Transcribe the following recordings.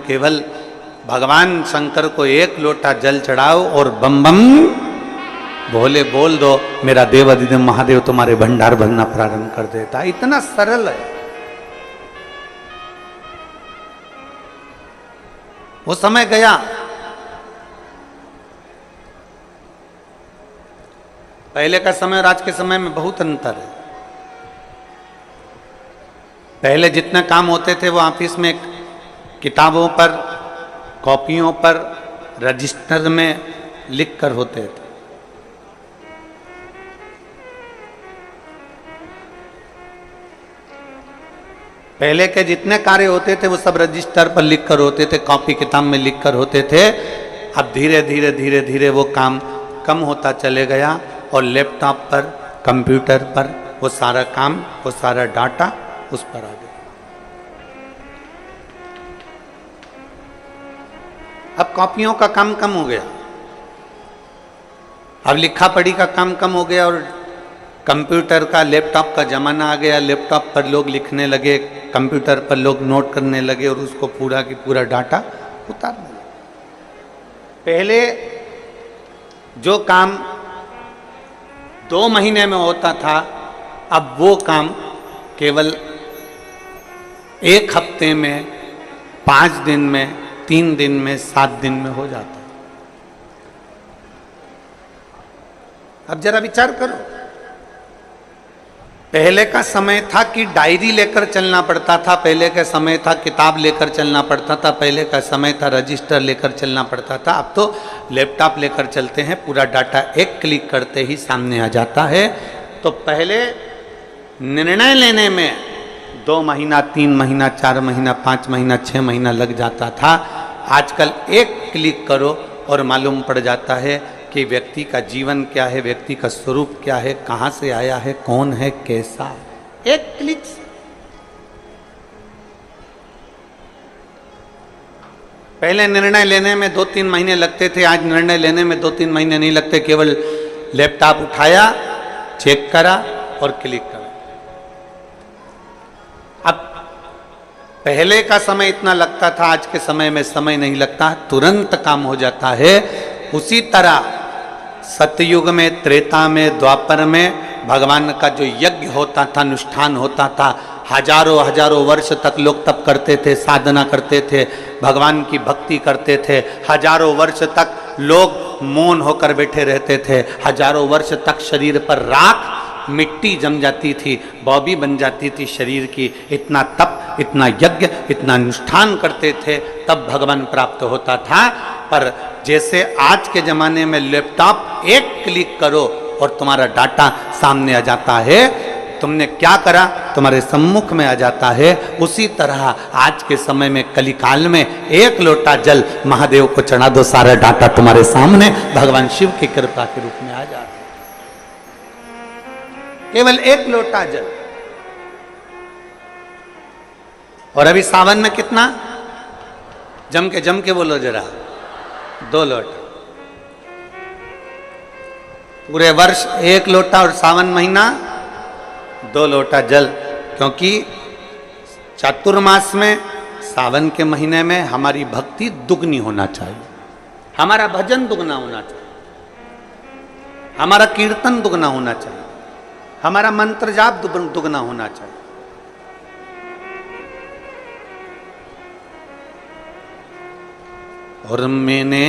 केवल भगवान शंकर को एक लोटा जल चढ़ाओ और बम बम भोले बोल दो, मेरा देव अधिदेव महादेव तुम्हारे भंडार भरना प्रारंभ कर देता। इतना सरल है। वो समय गया। पहले का समय और आज के समय में बहुत अंतर है। पहले जितने काम होते थे वो ऑफिस में किताबों पर, कॉपियों पर, रजिस्टर में लिख कर होते थे। पहले के जितने कार्य होते थे वो सब रजिस्टर पर लिखकर होते थे, कॉपी किताब में लिखकर होते थे। अब धीरे धीरे धीरे धीरे वो काम कम होता चले गया और लैपटॉप पर, कंप्यूटर पर वो सारा काम, वो सारा डाटा उस पर आ गया। अब कॉपियों का काम कम हो गया, अब लिखा पढ़ी का काम कम हो गया और कंप्यूटर का, लैपटॉप का जमाना आ गया। लैपटॉप पर लोग लिखने लगे, कंप्यूटर पर लोग नोट करने लगे और उसको पूरा की पूरा डाटा उतारने लगे। पहले जो काम 2 महीने में होता था, अब वो काम केवल 1 हफ्ते में, 5 दिन में, 3 दिन में, 7 दिन में हो जाता। अब जरा विचार करो, पहले का समय था कि डायरी लेकर चलना पड़ता था, पहले का समय था किताब लेकर चलना पड़ता था, पहले का समय था रजिस्टर लेकर चलना पड़ता था। अब तो लैपटॉप लेकर चलते हैं, पूरा डाटा एक क्लिक करते ही सामने आ जाता है। तो पहले निर्णय लेने में 2 महीना, 3 महीना, 4 महीना, 5 महीना, 6 महीना लग जाता था। आजकल एक क्लिक करो और मालूम पड़ जाता है कि व्यक्ति का जीवन क्या है, व्यक्ति का स्वरूप क्या है, कहां से आया है, कौन है, कैसा है, एक क्लिक से। पहले निर्णय लेने में 2-3 महीने लगते थे, आज निर्णय लेने में 2-3 महीने नहीं लगते। केवल लैपटॉप उठाया, चेक करा और क्लिक करा। अब पहले का समय इतना लगता था, आज के समय में समय नहीं लगता, तुरंत काम हो जाता है। उसी तरह सतयुग में, त्रेता में, द्वापर में भगवान का जो यज्ञ होता था, अनुष्ठान होता था, हजारों हजारों वर्ष तक लोग तप करते थे, साधना करते थे, भगवान की भक्ति करते थे। हजारों वर्ष तक लोग मौन होकर बैठे रहते थे। हजारों वर्ष तक शरीर पर राख, मिट्टी जम जाती थी, बॉबी बन जाती थी शरीर की। इतना तप, इतना यज्ञ, इतना अनुष्ठान करते थे, तब भगवान प्राप्त होता था। पर जैसे आज के जमाने में लैपटॉप एक क्लिक करो और तुम्हारा डाटा सामने आ जाता है, तुमने क्या करा तुम्हारे सम्मुख में आ जाता है। उसी तरह आज के समय में, कलिकाल में, एक लोटा जल महादेव को चढ़ा दो, सारा डाटा तुम्हारे सामने भगवान शिव की कृपा के रूप में आ जाता है। केवल एक लोटा जल। और अभी सावन में कितना? जम के बोलो जरा, 2 लोटा। पूरे वर्ष 1 लोटा और सावन महीना 2 लोटा जल। क्योंकि चातुर्मास में, सावन के महीने में हमारी भक्ति दुगनी होना चाहिए, हमारा भजन दुगना होना चाहिए, हमारा कीर्तन दुगना होना चाहिए, हमारा मंत्र जाप दुगना होना चाहिए। और मैंने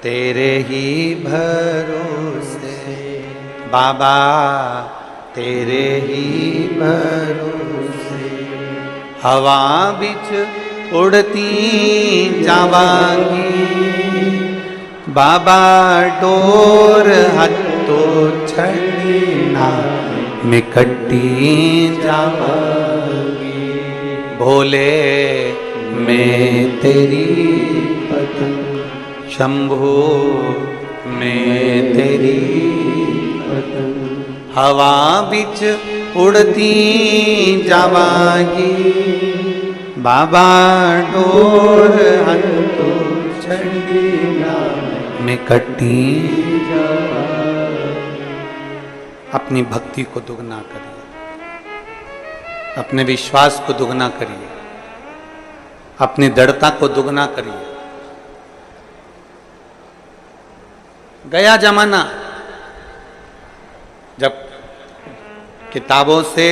तेरे ही भरोसे बाबा, तेरे ही भरोसे हवा बिच उड़ती जावांगी बाबा, डोर हत्तो छड़ना में कट्टी जावांगी। भोले मैं तेरी पतंग, शंभो मैं तेरी पतंग, हवा बिच उड़ती जावांगी बाबा, डोर हत्तो छड़ना में कट्टी। अपनी भक्ति को दुगना करिए, अपने विश्वास को दुगना करिए, अपनी दृढ़ता को दुगना करिए। गया जमाना जब किताबों से,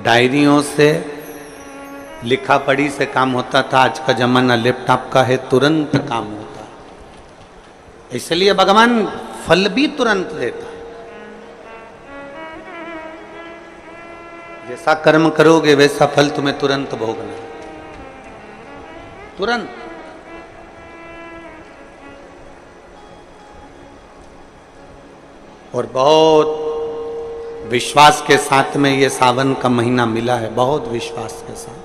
डायरियों से, लिखा पढ़ी से काम होता था। आज का जमाना लैपटॉप का है, तुरंत काम होता है। इसलिए भगवान फल भी तुरंत देता है। जैसा कर्म करोगे वैसा फल तुम्हें तुरंत भोगना है, तुरंत। और बहुत विश्वास के साथ में ये सावन का महीना मिला है, बहुत विश्वास के साथ।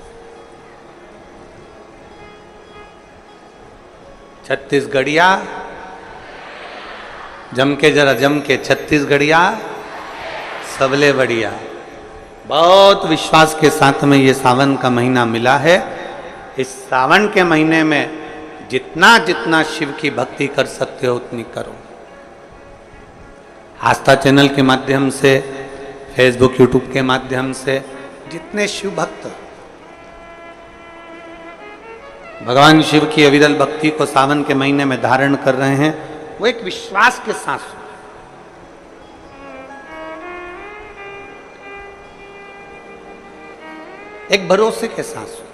छत्तीसगढ़िया जम के, जरा जम के, छत्तीसगढ़िया सबले बढ़िया। बहुत विश्वास के साथ में ये सावन का महीना मिला है। इस सावन के महीने में जितना जितना शिव की भक्ति कर सकते हो उतनी करो। आस्था चैनल के माध्यम से, फेसबुक यूट्यूब के माध्यम से जितने शिव भक्त भगवान शिव की अविरल भक्ति को सावन के महीने में धारण कर रहे हैं, वो एक विश्वास के साथ, एक भरोसे के साथ।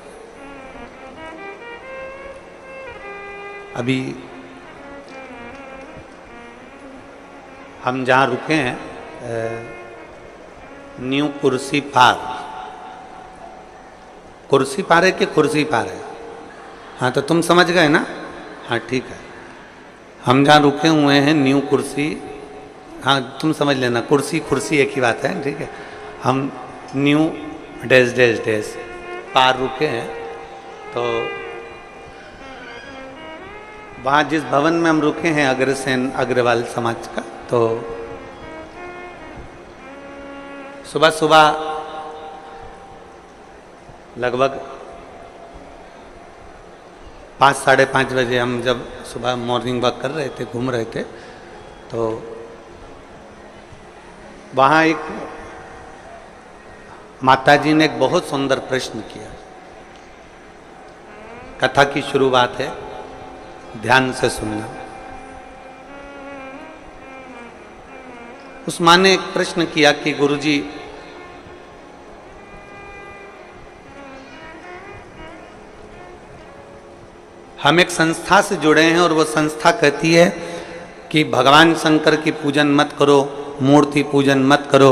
अभी हम जहाँ रुके हैं, न्यू कुर्सी पार, कुर्सी पार है कि कुर्सी पार है? हाँ, तो तुम समझ गए ना? हाँ ठीक है। हम जहाँ रुके हुए हैं न्यू कुर्सी, हाँ तुम समझ लेना, कुर्सी कुर्सी एक ही बात है, ठीक है। हम न्यू डैश डैश डैश पार रुके हैं। तो वहाँ जिस भवन में हम रुके हैं अग्रसेन अग्रवाल समाज का, तो सुबह सुबह लगभग 5 साढ़े 5 बजे हम जब सुबह मॉर्निंग वॉक कर रहे थे, घूम रहे थे, तो वहाँ एक माताजी ने एक बहुत सुंदर प्रश्न किया। कथा की शुरुआत है, ध्यान से सुनना। उस माँ ने एक प्रश्न किया कि गुरुजी, हम एक संस्था से जुड़े हैं और वो संस्था कहती है कि भगवान शंकर की पूजन मत करो, मूर्ति पूजन मत करो,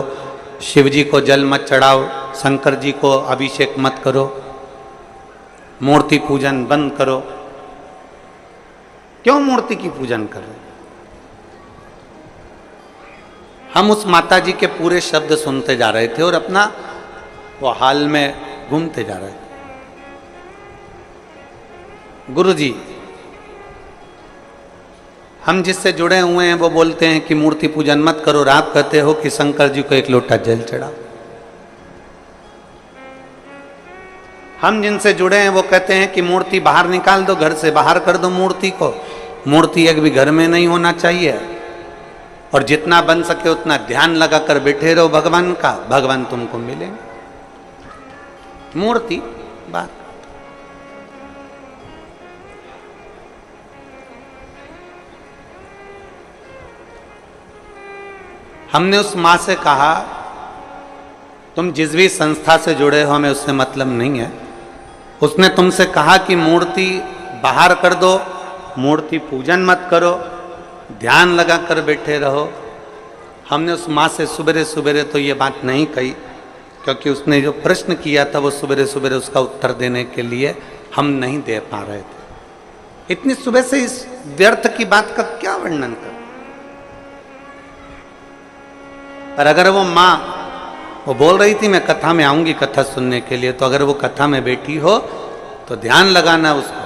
शिव जी को जल मत चढ़ाओ, शंकर जी को अभिषेक मत करो, मूर्ति पूजन बंद करो। क्यों मूर्ति की पूजन कर रहे? हम उस माता जी के पूरे शब्द सुनते जा रहे थे और अपना वो हाल में घूमते जा रहे थे। गुरुजी, हम जिससे जुड़े हुए हैं वो बोलते हैं कि मूर्ति पूजन मत करो, और आप कहते हो कि शंकर जी को एक लोटा जल चढ़ाओ। हम जिनसे जुड़े हैं वो कहते हैं कि मूर्ति बाहर निकाल दो, घर से बाहर कर दो मूर्ति को, मूर्ति एक भी घर में नहीं होना चाहिए, और जितना बन सके उतना ध्यान लगाकर बैठे रहो भगवान का, भगवान तुमको मिलेंगे। मूर्ति बात। हमने उस माँ से कहा, तुम जिस भी संस्था से जुड़े हो हमें उससे मतलब नहीं है। उसने तुमसे कहा कि मूर्ति बाहर कर दो, मूर्ति पूजन मत करो, ध्यान लगा कर बैठे रहो। हमने उस माँ से सुबेरे सुबेरे तो ये बात नहीं कही, क्योंकि उसने जो प्रश्न किया था वो सुबेरे सुबेरे उसका उत्तर देने के लिए हम नहीं दे पा रहे थे। इतनी सुबह से इस व्यर्थ की बात का क्या वर्णन कर। पर अगर वो माँ, वो बोल रही थी मैं कथा में आऊंगी कथा सुनने के लिए, तो अगर वो कथा में बैठी हो तो ध्यान लगाना उसको।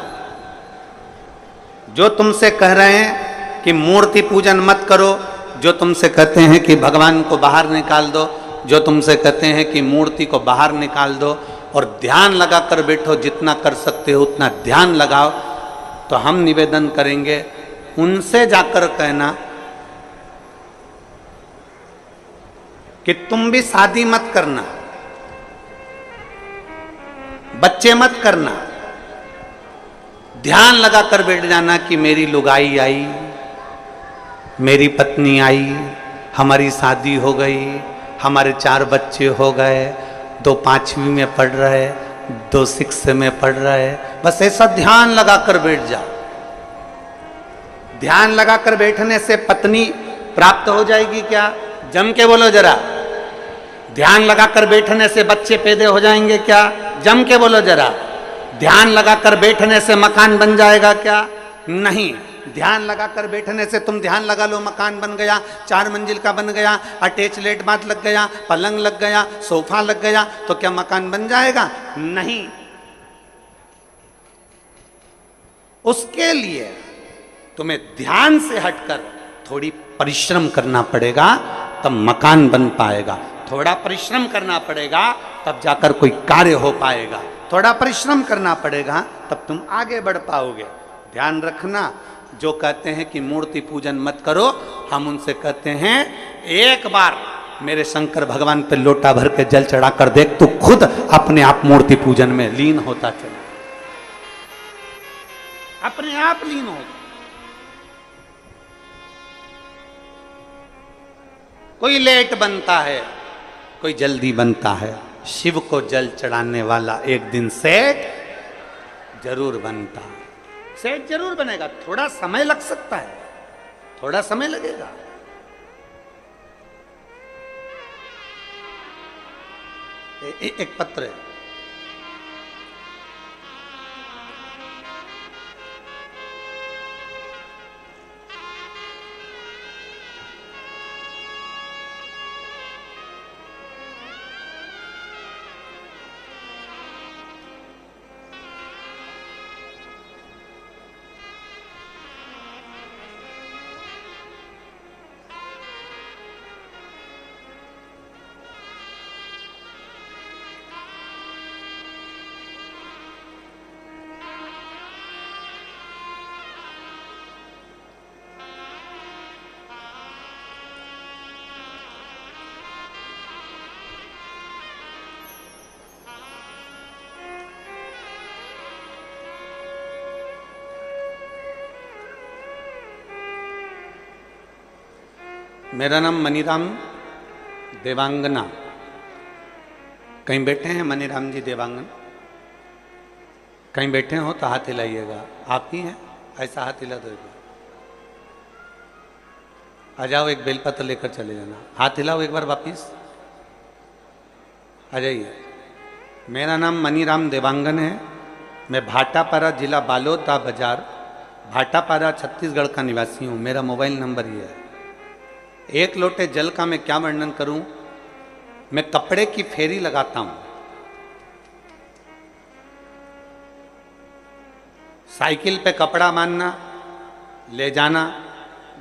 जो तुमसे कह रहे हैं कि मूर्ति पूजन मत करो, जो तुमसे कहते हैं कि भगवान को बाहर निकाल दो, जो तुमसे कहते हैं कि मूर्ति को बाहर निकाल दो और ध्यान लगाकर बैठो, जितना कर सकते हो उतना ध्यान लगाओ, तो हम निवेदन करेंगे उनसे जाकर कहना कि तुम भी शादी मत करना, बच्चे मत करना, ध्यान लगाकर बैठ जाना कि मेरी लुगाई आई, मेरी पत्नी आई, हमारी शादी हो गई, हमारे 4 बच्चे हो गए, 2 5वीं में पढ़ रहे, 2 6 में पढ़ रहे। बस ऐसा ध्यान लगाकर बैठ जाओ। ध्यान लगाकर बैठने से पत्नी प्राप्त हो जाएगी क्या? जम के बोलो जरा। ध्यान लगाकर बैठने से बच्चे पैदा हो जाएंगे क्या? जम के बोलो जरा। ध्यान लगाकर बैठने से मकान बन जाएगा क्या? नहीं। ध्यान लगाकर बैठने से तुम ध्यान लगा लो, मकान बन गया, 4 मंजिल का बन गया, अटैच लेट बाथ लग गया, पलंग लग गया, सोफा लग गया, तो क्या मकान बन जाएगा? नहीं। उसके लिए तुम्हें ध्यान से हटकर थोड़ी परिश्रम करना पड़ेगा, तब मकान बन पाएगा। थोड़ा परिश्रम करना पड़ेगा तब जाकर कोई कार्य हो पाएगा। थोड़ा परिश्रम करना पड़ेगा तब तुम आगे बढ़ पाओगे। ध्यान रखना, जो कहते हैं कि मूर्ति पूजन मत करो, हम उनसे कहते हैं एक बार मेरे शंकर भगवान पे लोटा भर के जल चढ़ाकर देख, तू खुद अपने आप मूर्ति पूजन में लीन होता चला, अपने आप लीन होगा। कोई लेट बनता है, कोई जल्दी बनता है। शिव को जल चढ़ाने वाला एक दिन सेठ जरूर बनता है। सेठ जरूर बनेगा। थोड़ा समय लग सकता है, थोड़ा समय लगेगा। एक पत्र है, मेरा नाम मनीराम देवांगना। कहीं बैठे हैं मनीराम जी देवांगन? कहीं बैठे हो तो हाथ हिलाइएगा। आप ही हैं? ऐसा हाथ हिला दो। आ जाओ, एक बेलपत्र लेकर चले जाना। हाथ हिलाओ एक बार वापिस। आ जाइए। मेरा नाम मनीराम देवांगन है। मैं भाटापारा जिला बालोदा बाजार, भाटापारा छत्तीसगढ़ का निवासी हूँ। मेरा मोबाइल नंबर ये है। एक लोटे जल का मैं क्या वर्णन करूं। मैं कपड़े की फेरी लगाता हूं, साइकिल पे कपड़ा बांधना, ले जाना,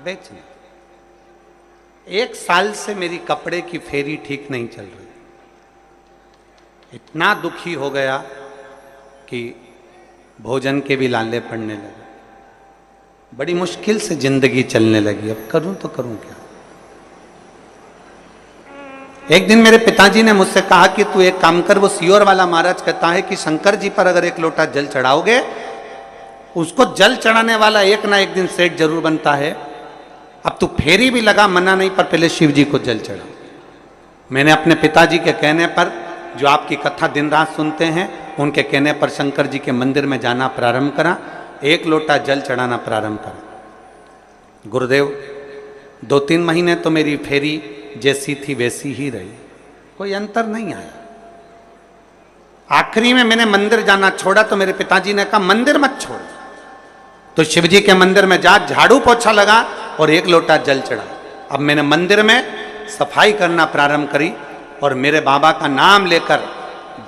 बेचना। 1 साल से मेरी कपड़े की फेरी ठीक नहीं चल रही। इतना दुखी हो गया कि भोजन के भी लाले पड़ने लगे। बड़ी मुश्किल से जिंदगी चलने लगी। अब करूं तो करूं क्या। एक दिन मेरे पिताजी ने मुझसे कहा कि तू एक काम कर। वो सियोर वाला महाराज कहता है कि शंकर जी पर अगर 1 लोटा जल चढ़ाओगे, उसको जल चढ़ाने वाला एक ना एक दिन सेठ जरूर बनता है। अब तू फेरी भी लगा, मना नहीं, पर पहले शिव जी को जल चढ़ा। मैंने अपने पिताजी के कहने पर, जो आपकी कथा दिन रात सुनते हैं, उनके कहने पर शंकर जी के मंदिर में जाना प्रारंभ करा। 1 लोटा जल चढ़ाना प्रारंभ करा। गुरुदेव 2-3 महीने तो मेरी फेरी जैसी थी वैसी ही रही, कोई अंतर नहीं आया। आखिरी में मैंने मंदिर जाना छोड़ा तो मेरे पिताजी ने कहा मंदिर मत छोड़। तो शिव जी के मंदिर में जा, झाड़ू पोछा लगा और 1 लोटा जल चढ़ा। अब मैंने मंदिर में सफाई करना प्रारंभ करी और मेरे बाबा का नाम लेकर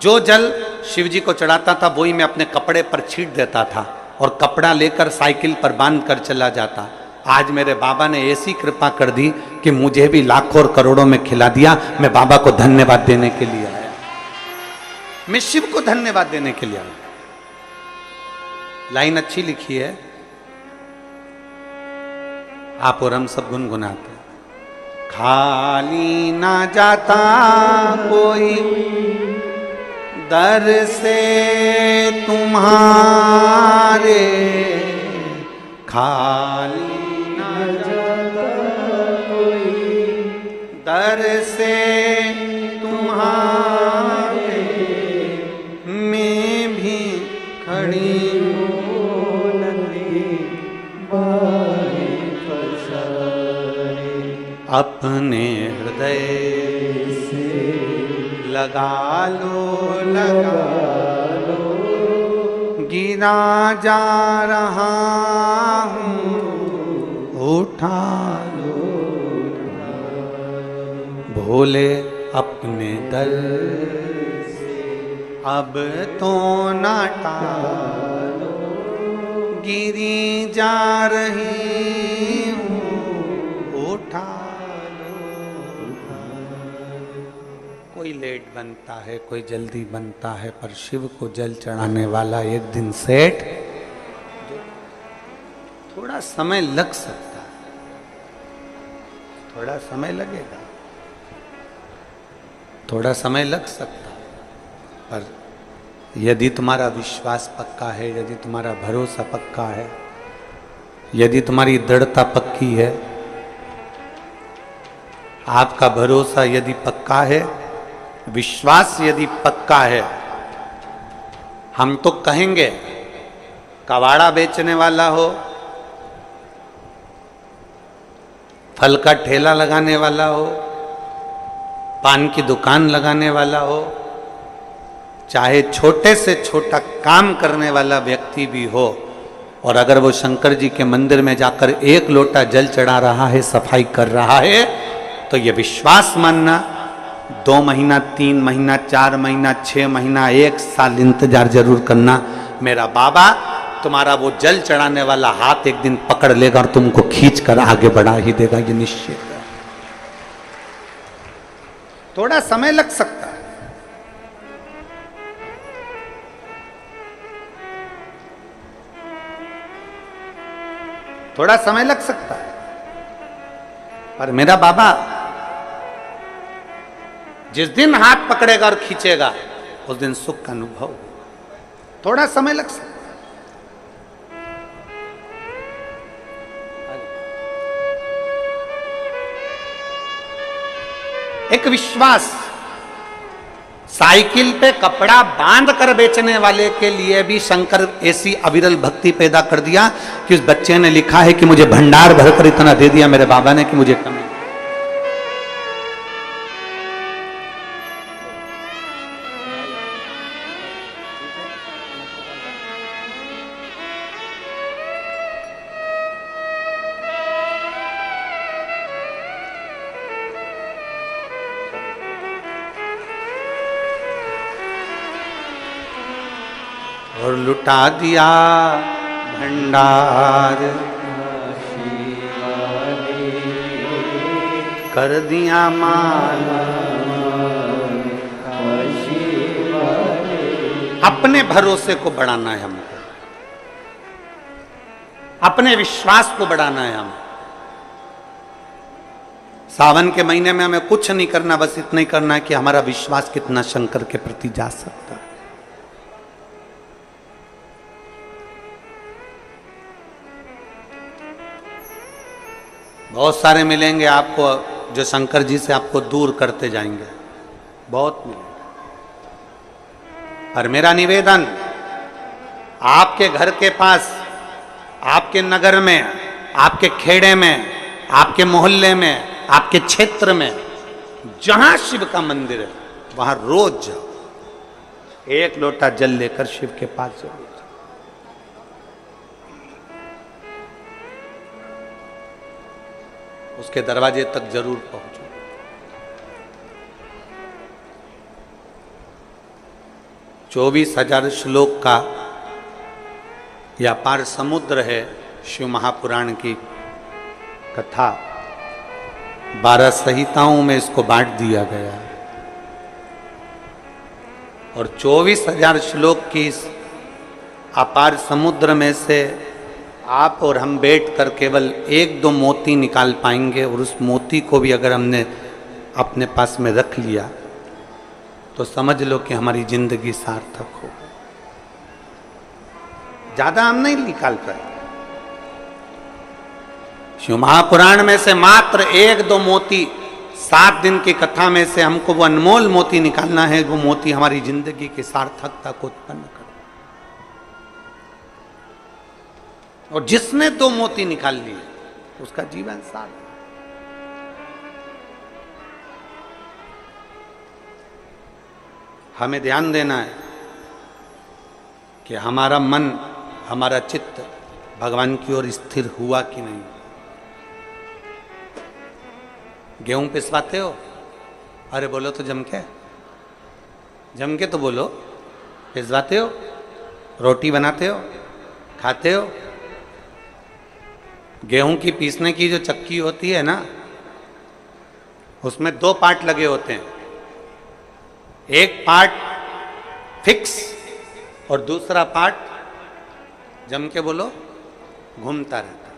जो जल शिव जी को चढ़ाता था वही मैं अपने कपड़े पर छींट देता था और कपड़ा लेकर साइकिल पर बांध कर चला जाता। आज मेरे बाबा ने ऐसी कृपा कर दी कि मुझे भी लाखों और करोड़ों में खिला दिया। मैं बाबा को धन्यवाद देने के लिए आया। मैं शिव को धन्यवाद देने के लिए आया। लाइन अच्छी लिखी है, आप और हम सब गुनगुनाते। खाली ना जाता कोई दर से तुम्हारे, अपने हृदय से लगा लो, गिरा जा रहा हूँ, उठा लो। भोले अपने दर से अब तो न टालो, गिरी जा रही हूँ, उठा लो। कोई लेट बनता है, कोई जल्दी बनता है, पर शिव को जल चढ़ाने वाला एक दिन सेठ, थोड़ा समय लग सकता है, थोड़ा समय लगेगा, थोड़ा समय लग सकता है, पर यदि तुम्हारा विश्वास पक्का है, यदि तुम्हारा भरोसा पक्का है, यदि तुम्हारी दृढ़ता पक्की है, आपका भरोसा यदि पक्का है, विश्वास यदि पक्का है, हम तो कहेंगे कबाड़ा बेचने वाला हो, फल का ठेला लगाने वाला हो, पान की दुकान लगाने वाला हो, चाहे छोटे से छोटा काम करने वाला व्यक्ति भी हो, और अगर वो शंकर जी के मंदिर में जाकर एक लोटा जल चढ़ा रहा है, सफाई कर रहा है, तो ये विश्वास मानना 2 महीना, 3 महीना, 4 महीना, 6 महीना, 1 साल इंतजार जरूर करना। मेरा बाबा तुम्हारा वो जल चढ़ाने वाला हाथ एक दिन पकड़ लेगा और तुमको खींच कर आगे बढ़ा ही देगा, ये निश्चित है। थोड़ा समय लग सकता है, थोड़ा समय लग सकता है, पर मेरा बाबा जिस दिन हाथ पकड़ेगा और खींचेगा, उस दिन सुख का अनुभव होगा। थोड़ा समय लग सकता है। एक विश्वास, साइकिल पे कपड़ा बांध कर बेचने वाले के लिए भी शंकर ऐसी अविरल भक्ति पैदा कर दिया कि उस बच्चे ने लिखा है कि मुझे भंडार भरकर इतना दे दिया मेरे बाबा ने कि मुझे कमी। और लुटा दिया भंडार, कर दिया माला, अपने भरोसे को बढ़ाना है हमको, अपने विश्वास को बढ़ाना है हमें। सावन के महीने में हमें कुछ नहीं करना, बस इतना ही करना है कि हमारा विश्वास कितना शंकर के प्रति जा सकता है। बहुत सारे मिलेंगे आपको जो शंकर जी से आपको दूर करते जाएंगे, बहुत मिलेंगे। पर मेरा निवेदन, आपके घर के पास, आपके नगर में, आपके खेड़े में, आपके मोहल्ले में, आपके क्षेत्र में जहां शिव का मंदिर है, वहां रोज जाओ, एक लोटा जल लेकर शिव के पास जाओ। उसके दरवाजे तक जरूर पहुंचो। 24,000 श्लोक का यह अपार समुद्र है शिव महापुराण की कथा। 12 संहिताओं में इसको बांट दिया गया है और 24,000 श्लोक की इस अपार समुद्र में से आप और हम बैठकर केवल 1-2 मोती निकाल पाएंगे, और उस मोती को भी अगर हमने अपने पास में रख लिया तो समझ लो कि हमारी जिंदगी सार्थक हो। ज्यादा हम नहीं निकाल पाए। शिव महापुराण में से मात्र 1-2 मोती, 7 दिन की कथा में से हमको वो अनमोल मोती निकालना है। वो मोती हमारी जिंदगी की सार्थकता को उत्पन्न करे। और जिसने 2 मोती निकाल लिए उसका जीवन सार्थक। हमें ध्यान देना है कि हमारा मन, हमारा चित्त भगवान की ओर स्थिर हुआ कि नहीं। गेहूं पिसवाते हो, अरे बोलो तो जम के तो बोलो। पिसवाते हो, रोटी बनाते हो, खाते हो। गेहूं की पीसने की जो चक्की होती है ना, उसमें 2 पार्ट लगे होते हैं। एक पार्ट फिक्स और दूसरा पार्ट, जम के बोलो, घूमता रहता है।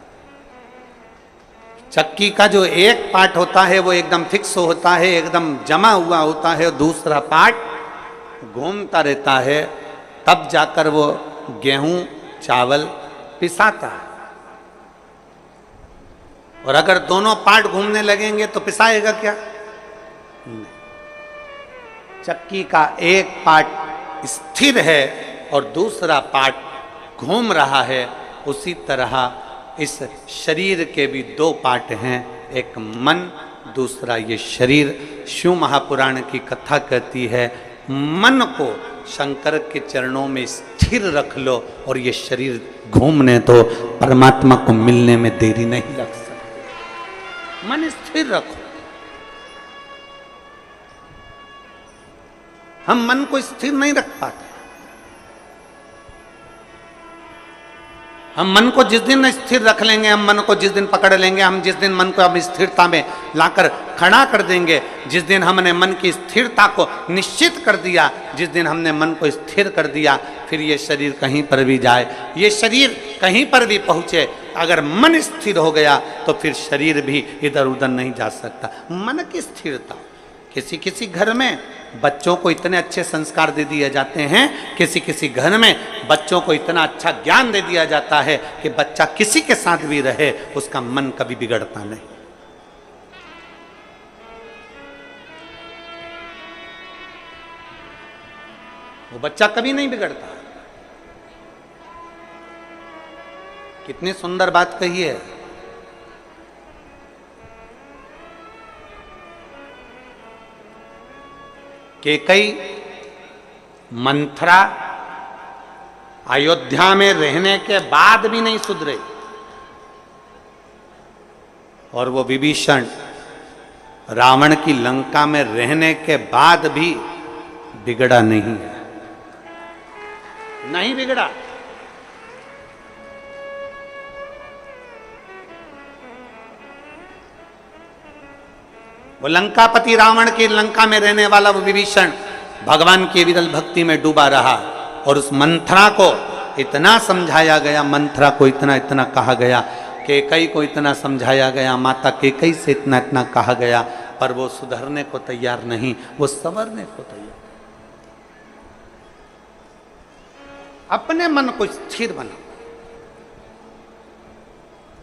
चक्की का जो एक पार्ट होता है वो एकदम फिक्स होता है, एकदम जमा हुआ होता है, और दूसरा पार्ट घूमता रहता है, तब जाकर वो गेहूं चावल पिसाता है। और अगर दोनों पार्ट घूमने लगेंगे तो पिसाएगा क्या? नहीं। चक्की का एक पार्ट स्थिर है और दूसरा पार्ट घूम रहा है, उसी तरह इस शरीर के भी 2 पार्ट हैं, एक मन, दूसरा ये शरीर। शिव महापुराण की कथा कहती है, मन को शंकर के चरणों में स्थिर रख लो और ये शरीर घूमने तो परमात्मा को मिलने में देरी नहीं लग सकती। मन स्थिर रखो। हम मन को स्थिर नहीं रख पाते। हम मन को जिस दिन स्थिर रख लेंगे, हम मन को जिस दिन पकड़ लेंगे, हम जिस दिन मन को अब स्थिरता में लाकर खड़ा कर देंगे, जिस दिन हमने मन की स्थिरता को निश्चित कर दिया, जिस दिन हमने मन को स्थिर कर दिया, फिर ये शरीर कहीं पर भी जाए, ये शरीर कहीं पर भी पहुंचे, अगर मन स्थिर हो गया तो फिर शरीर भी इधर उधर नहीं जा सकता। मन की स्थिरता। किसी किसी घर में बच्चों को इतने अच्छे संस्कार दे दिए जाते हैं, किसी किसी घर में बच्चों को इतना अच्छा ज्ञान दे दिया जाता है कि बच्चा किसी के साथ भी रहे उसका मन कभी बिगड़ता नहीं। वो बच्चा कभी नहीं बिगड़ता। कितनी सुंदर बात कही है। केकई मंथरा अयोध्या में रहने के बाद भी नहीं सुधरे, और वो विभीषण रावण की लंका में रहने के बाद भी बिगड़ा नहीं है। नहीं बिगड़ा। वो लंकापति रावण की लंका में रहने वाला वो विभीषण भगवान की विरल भक्ति में डूबा रहा, और उस मंथरा को इतना समझाया गया, मंथरा को इतना इतना कहा गया, केकई को इतना समझाया गया, माता केकई से इतना इतना कहा गया, पर वो सुधरने को तैयार नहीं, वो संवरने को तैयार। अपने मन को स्थिर बनाओ।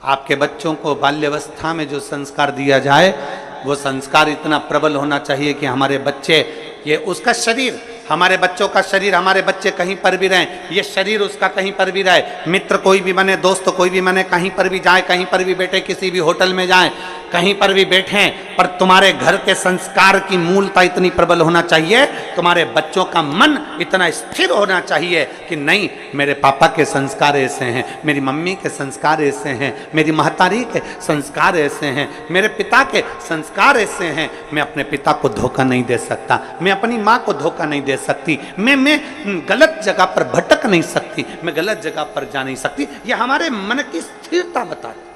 आपके बच्चों को बाल्यावस्था में जो संस्कार दिया जाए वो संस्कार इतना प्रबल होना चाहिए कि हमारे बच्चे, ये उसका शरीर, हमारे बच्चों का शरीर, हमारे बच्चे कहीं पर भी रहें, ये शरीर उसका कहीं पर भी रहे, मित्र कोई भी बने, दोस्त कोई भी बने, कहीं पर भी जाए, कहीं पर भी बैठे, किसी भी होटल में जाए, कहीं पर भी बैठे, पर तुम्हारे घर के संस्कार की मूलता इतनी प्रबल होना चाहिए, तुम्हारे बच्चों का मन इतना स्थिर होना चाहिए कि नहीं, मेरे पापा के संस्कार ऐसे हैं, मेरी मम्मी के संस्कार ऐसे हैं, मेरी महतारी के संस्कार ऐसे हैं, मेरे पिता के संस्कार ऐसे हैं, मैं अपने पिता को धोखा नहीं दे सकता, मैं अपनी माँ को धोखा नहीं दे सकती, मैं गलत जगह पर भटक नहीं सकती, मैं गलत जगह पर जा नहीं सकती। यह हमारे मन की स्थिरता बताती।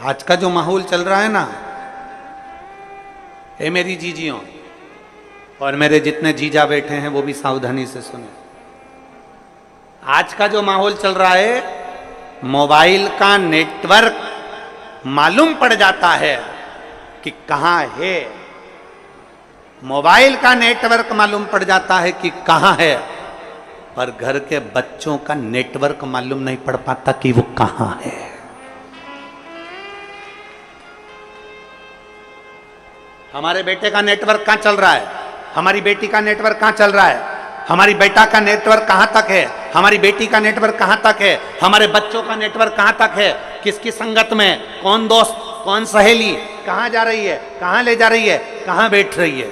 आज का जो माहौल चल रहा है ना, ये मेरी जीजियों और मेरे जितने जीजा बैठे हैं वो भी सावधानी से सुने। आज का जो माहौल चल रहा है, मोबाइल का नेटवर्क मालूम पड़ जाता है कि कहां है, मोबाइल का नेटवर्क मालूम पड़ जाता है कि कहां है, पर घर के बच्चों का नेटवर्क मालूम नहीं पड़ पाता कि वो कहां है। हमारे बेटे का नेटवर्क कहां चल रहा है, हमारी बेटी का नेटवर्क कहाँ चल रहा है, हमारी बेटा का नेटवर्क कहाँ तक है, हमारी बेटी का नेटवर्क कहाँ तक है, हमारे बच्चों का नेटवर्क कहाँ तक है, किसकी संगत में, कौन दोस्त, कौन सहेली, कहाँ जा रही है, कहाँ ले जा रही है, कहाँ बैठ रही है।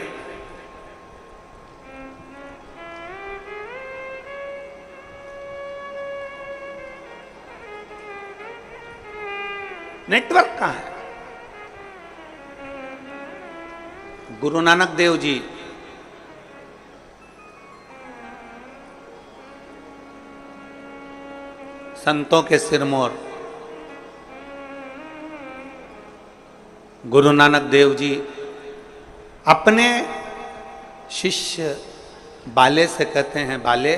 नेटवर्क कहाँ है। गुरु नानक देव जी संतों के सिरमौर गुरु नानक देव जी अपने शिष्य बाले से कहते हैं, बाले,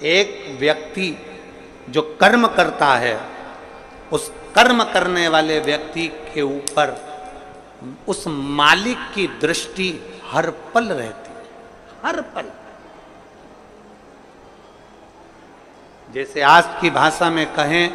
एक व्यक्ति जो कर्म करता है उस कर्म करने वाले व्यक्ति के ऊपर उस मालिक की दृष्टि हर पल रहती है, हर पल। जैसे आज की भाषा में कहें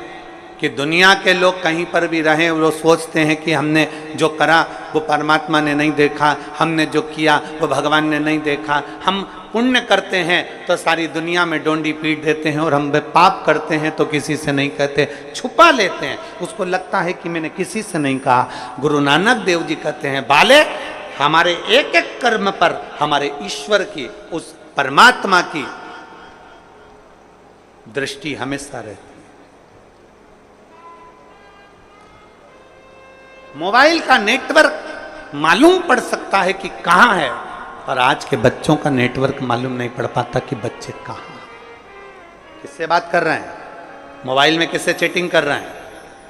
कि दुनिया के लोग कहीं पर भी रहें वो सोचते हैं कि हमने जो करा वो परमात्मा ने नहीं देखा, हमने जो किया वो भगवान ने नहीं देखा। हम पुण्य करते हैं तो सारी दुनिया में डोंडी पीट देते हैं और हम पाप करते हैं तो किसी से नहीं कहते, छुपा लेते हैं, उसको लगता है कि मैंने किसी से नहीं कहा। गुरु नानक देव जी कहते हैं, बाले, हमारे एक एक कर्म पर हमारे ईश्वर की, उस परमात्मा की दृष्टि हमेशा रहती है। मोबाइल का नेटवर्क मालूम पड़ सकता है कि कहां है, पर आज के बच्चों का नेटवर्क मालूम नहीं पड़ पाता कि बच्चे कहां, किससे बात कर रहे हैं, मोबाइल में किससे चैटिंग कर रहे हैं,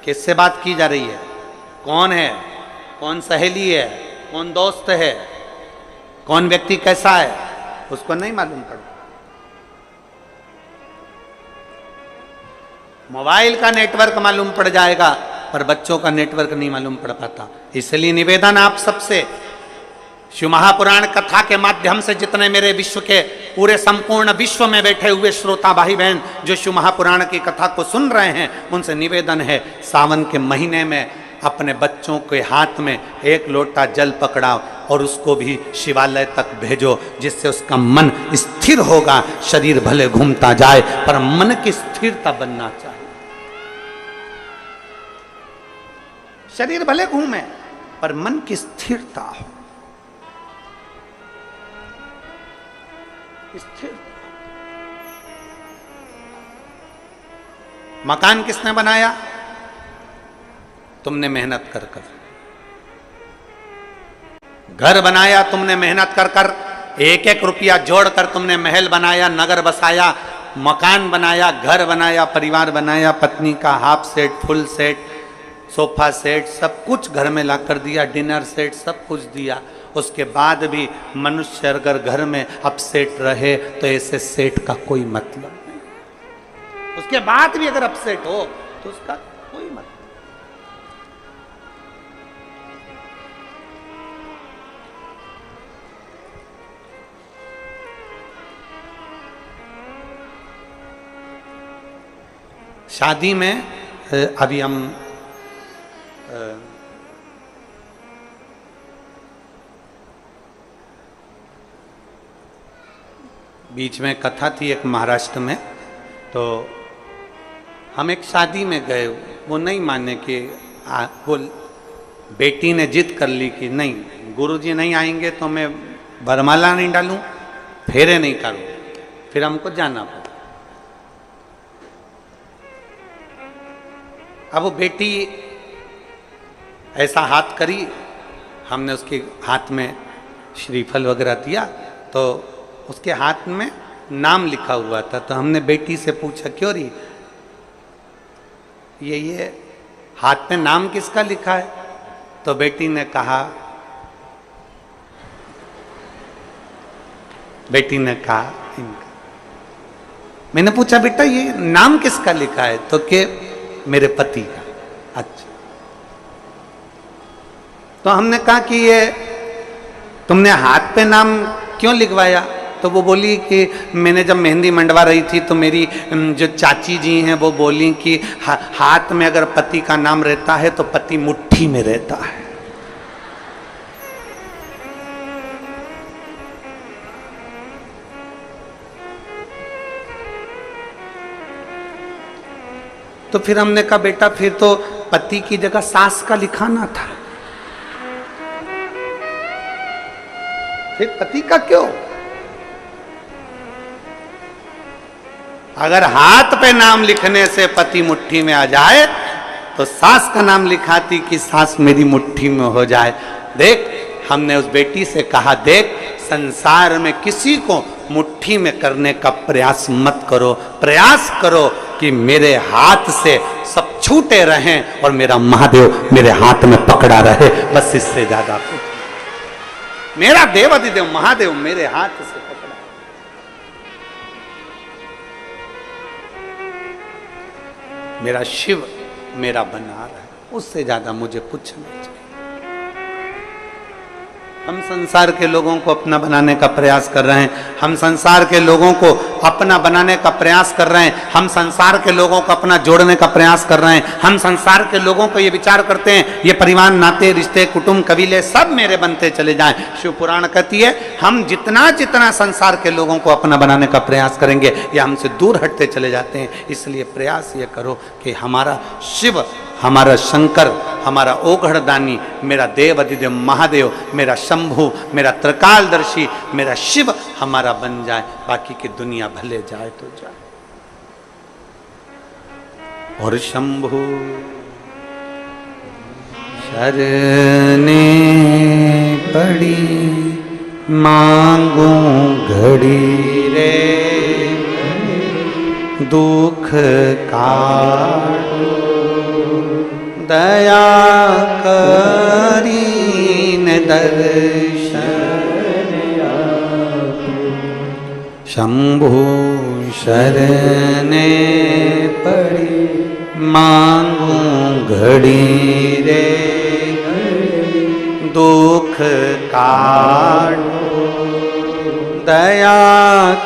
किससे बात की जा रही है, कौन है, कौन सहेली है, कौन दोस्त है, कौन व्यक्ति कैसा है, उसको नहीं मालूम पड़ता। मोबाइल का नेटवर्क मालूम पड़ जाएगा पर बच्चों का नेटवर्क नहीं मालूम पड़ पाता। इसलिए निवेदन आप सबसे, शिव महापुराण कथा के माध्यम से जितने मेरे विश्व के पूरे संपूर्ण विश्व में बैठे हुए श्रोता भाई बहन जो शिव महापुराण की कथा को सुन रहे हैं, उनसे निवेदन है, सावन के महीने में अपने बच्चों के हाथ में एक लोटा जल पकड़ाओ और उसको भी शिवालय तक भेजो, जिससे उसका मन स्थिर होगा। शरीर भले घूमता जाए पर मन की स्थिरता बनना चाहिए। शरीर भले घूमे पर मन की स्थिरता हो, स्थिर। मकान किसने बनाया? तुमने मेहनत कर कर। घर बनाया तुमने मेहनत कर कर, एक एक रुपया जोड़कर तुमने महल बनाया, नगर बसाया, मकान बनाया, घर बनाया, परिवार बनाया, पत्नी का half set, full set, sofa set, सब कुछ घर में ला कर दिया, डिनर सेट, सब कुछ दिया। उसके बाद भी मनुष्य अगर घर में अपसेट रहे तो ऐसे सेट का कोई मतलब नहीं। उसके बाद भी अगर अपसेट हो तो उसका कोई मतलब। शादी में अभी हम बीच में कथा थी एक महाराष्ट्र में, तो हम एक शादी में गए, वो नहीं माने कि वो बेटी ने जिद कर ली कि नहीं, गुरुजी नहीं आएंगे तो मैं वरमाला नहीं डालूं, फेरे नहीं करूं, फिर हमको जाना पड़ा। अब वो बेटी ऐसा हाथ करी, हमने उसके हाथ में श्रीफल वगैरह दिया, तो उसके हाथ में नाम लिखा हुआ था। तो हमने बेटी से पूछा, क्यों रही ये हाथ में नाम किसका लिखा है? तो बेटी ने कहा इनका। मैंने पूछा, बेटा ये नाम किसका लिखा है? तो के मेरे पति का। अच्छा। तो हमने कहा कि ये तुमने हाथ पे नाम क्यों लिखवाया? तो वो बोली कि मैंने जब मेहंदी मंडवा रही थी तो मेरी जो चाची जी हैं वो बोली कि हाथ में अगर पति का नाम रहता है तो पति मुट्ठी में रहता है। तो फिर हमने कहा बेटा फिर तो पति की जगह सास का लिखाना था, फिर पति का क्यों? अगर हाथ पे नाम लिखने से पति मुट्ठी में आ जाए तो सास का नाम लिखाती कि सास मेरी मुट्ठी में हो जाए। देख, हमने उस बेटी से कहा, देख संसार में किसी को मुट्ठी में करने का प्रयास मत करो, प्रयास करो कि मेरे हाथ से सब छूटे रहें और मेरा महादेव मेरे हाथ में पकड़ा रहे, बस इससे ज्यादा कुछ। मेरा देव अधिदेव महादेव मेरे हाथ से पकड़ा, मेरा शिव मेरा बना रहा है, उससे ज्यादा मुझे कुछ नहीं चाहिए। हम संसार के लोगों को अपना बनाने का प्रयास कर रहे हैं, हम संसार के लोगों को अपना बनाने का प्रयास कर रहे हैं, हम संसार के लोगों को अपना जोड़ने का प्रयास कर रहे हैं, हम संसार के लोगों को ये विचार करते हैं ये परिवार नाते रिश्ते कुटुंब कबीले सब मेरे बनते चले जाएं। शिव पुराण कहती है हम जितना जितना संसार के लोगों को अपना बनाने का प्रयास करेंगे ये हमसे दूर हटते चले जाते हैं। इसलिए प्रयास ये करो कि हमारा शिव, हमारा शंकर, हमारा ओघड़दानी, मेरा देव अधिदेव महादेव, मेरा शंभु, मेरा त्रिकालदर्शी, मेरा शिव हमारा बन जाए, बाकी की दुनिया भले जाए तो जाए। और शंभु शरणे पड़ी मांगू घड़ी रे दुख काटो दया करीन दर्शन शंभु शरणे पड़ी मांगू घड़ी रे दुख काटो दया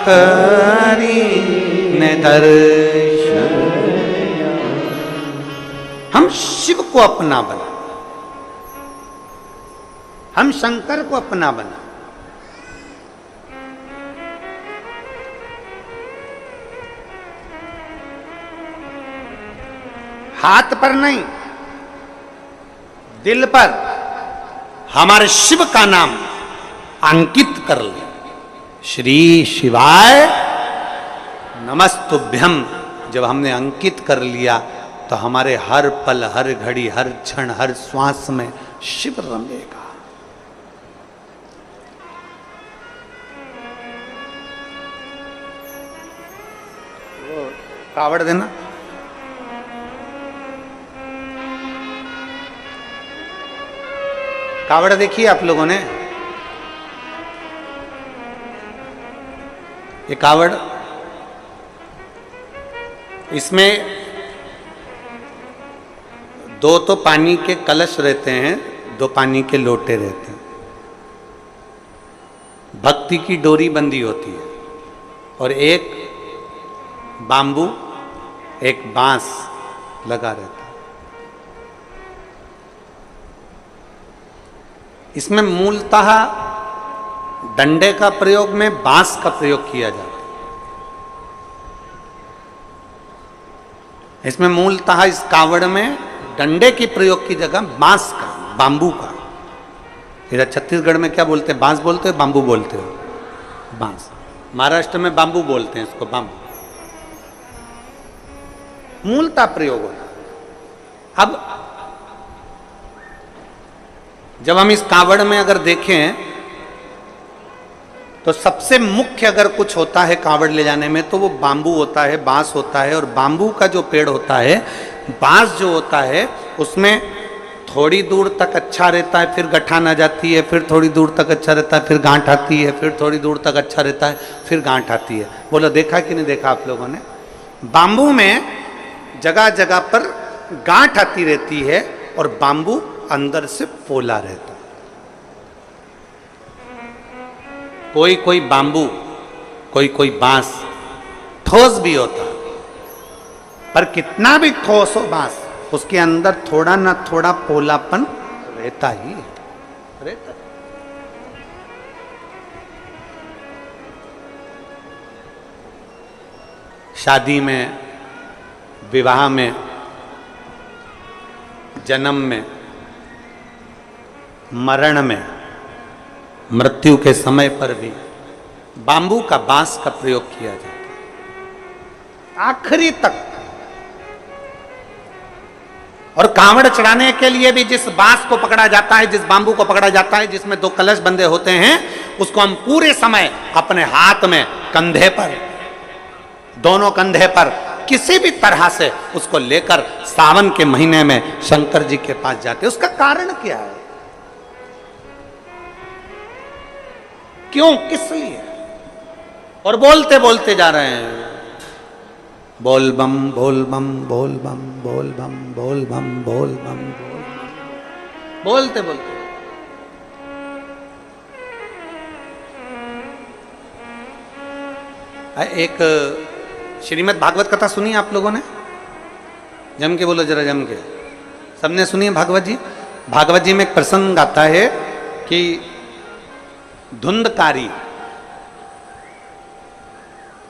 करीन दर्शन। हम शिव को अपना बना, हम शंकर को अपना बना। हाथ पर नहीं, दिल पर हमारे शिव का नाम अंकित कर ले, श्री शिवाय नमस्तुभ्यम। जब हमने अंकित कर लिया तो हमारे हर पल, हर घड़ी, हर क्षण, हर श्वास में शिव रमेगा। कावड़ देना, कावड़ देखिए आप लोगों ने, ये कावड़, इसमें दो तो पानी के कलश रहते हैं, दो पानी के लोटे रहते हैं, भक्ति की डोरी बंधी होती है, और एक बांबू, एक बांस लगा रहता है। इसमें मूलतः डंडे का प्रयोग में बांस का प्रयोग किया जाता है। इसमें मूलतः इस कावड़ में डंडे के प्रयोग की जगह बांस का, बांबू का। इधर छत्तीसगढ़ में क्या बोलते हैं? बांस बोलते हो, बांबू बोलते हो? बांस। महाराष्ट्र में बांबू बोलते हैं इसको, बांबू। मूलतः प्रयोग होता। अब जब हम इस कावड़ में अगर देखें तो सबसे मुख्य अगर कुछ होता है कावड़ ले जाने में तो वो बांबू होता है, बांस होता है। और बांबू का जो पेड़ होता है, बांस जो होता है, उसमें थोड़ी दूर तक अच्छा रहता है, फिर गठान आ जाती है, फिर थोड़ी दूर तक अच्छा रहता है, फिर गांठ आती है, फिर थोड़ी दूर तक अच्छा रहता है, फिर गांठ आती है। बोलो देखा कि नहीं देखा आप लोगों ने? बांबू में जगह जगह पर गांठ आती रहती है और बांबू अंदर से पोला रहता है। कोई कोई बांबू, कोई कोई बांस ठोस भी होता, पर कितना भी ठोस हो बांस, उसके अंदर थोड़ा ना थोड़ा पोलापन रहता ही रहता। शादी में, विवाह में जन्म में, मरण में, मृत्यु के समय पर भी बांबू का बांस का प्रयोग किया जाता है आखिरी तक। और कांवड़ चढ़ाने के लिए भी जिस बांस को पकड़ा जाता है, जिस बांबू को पकड़ा जाता है, जिसमें 2 कलश बंधे होते हैं, उसको हम पूरे समय अपने हाथ में, कंधे पर, दोनों कंधे पर किसी भी तरह से उसको लेकर सावन के महीने में शंकर जी के पास जाते हैं। उसका कारण क्या है? क्यों, किस लिए? और बोलते बोलते जा रहे हैं, बोल बम बोल बम बोल बम बोल बम बोल बम बोल बम बोल बम, बोलते बोलते। एक श्रीमद् भागवत कथा सुनी आप लोगों ने? जम के बोलो जरा, जम के। सबने सुनी है भागवत जी? भागवत जी में एक प्रसंग आता है कि धुंधकारी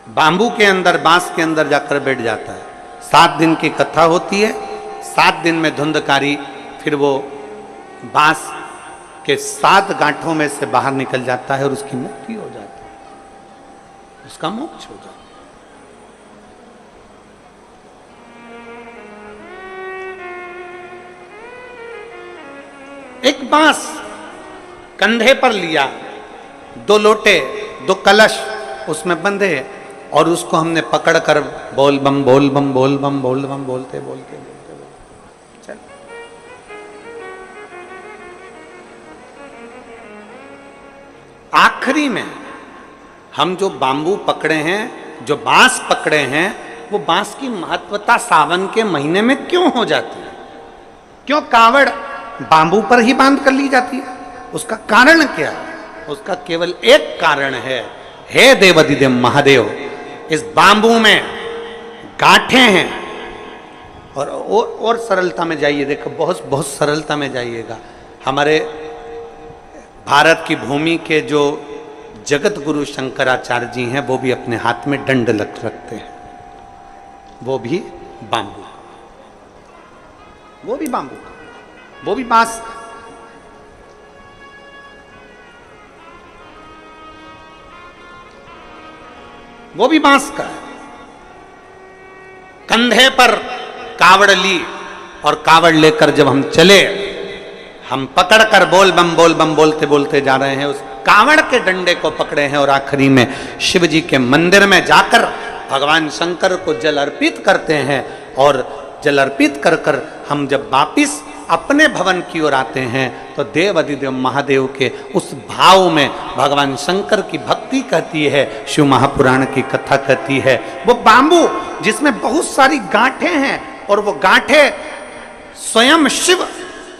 बांबू के अंदर, बांस के अंदर जाकर बैठ जाता है। 7 दिन की कथा होती है। 7 दिन में धुंधकारी फिर वो बांस के 7 गांठों में से बाहर निकल जाता है और उसकी मुक्ति हो जाती है, उसका मोक्ष हो जाता है। एक बांस कंधे पर लिया, 2 लोटे, 2 कलश उसमें बंधे, और उसको हमने पकड़कर बोल बम बोल बम बोल बम बोल बम बोलते बोलते बोलते बोलते चल। आखिरी में हम जो बांबू पकड़े हैं, जो बांस पकड़े हैं, वो बांस की महत्वता सावन के महीने में क्यों हो जाती है? क्यों कांवड़ बांबू पर ही बांध कर ली जाती है? उसका कारण क्या है? उसका केवल एक कारण है, हे देवाधिदेव महादेव, इस बांबू में गांठें हैं। और सरलता में जाइए, देखो, बहुत बहुत सरलता में जाइएगा। हमारे भारत की भूमि के जो जगत गुरु शंकराचार्य जी हैं, वो भी अपने हाथ में दंड रखते हैं, वो भी बांबू, वो भी बांबू, वो भी बांस। वो भी बांस का है। कंधे पर कावड़ ली और कावड़ लेकर जब हम चले, हम पकड़कर बोल बम बोलते बोलते जा रहे हैं, उस कावड़ के डंडे को पकड़े हैं और आखिरी में शिव जी के मंदिर में जाकर भगवान शंकर को जल अर्पित करते हैं। और जल अर्पित कर कर हम जब वापिस अपने भवन की ओर आते हैं तो देव अधिदेव महादेव के उस भाव में भगवान शंकर की भक्ति कहती है, शिव महापुराण की कथा कहती है। वो बांबू जिसमें बहुत सारी गांठें हैं, और वो गांठें स्वयं शिव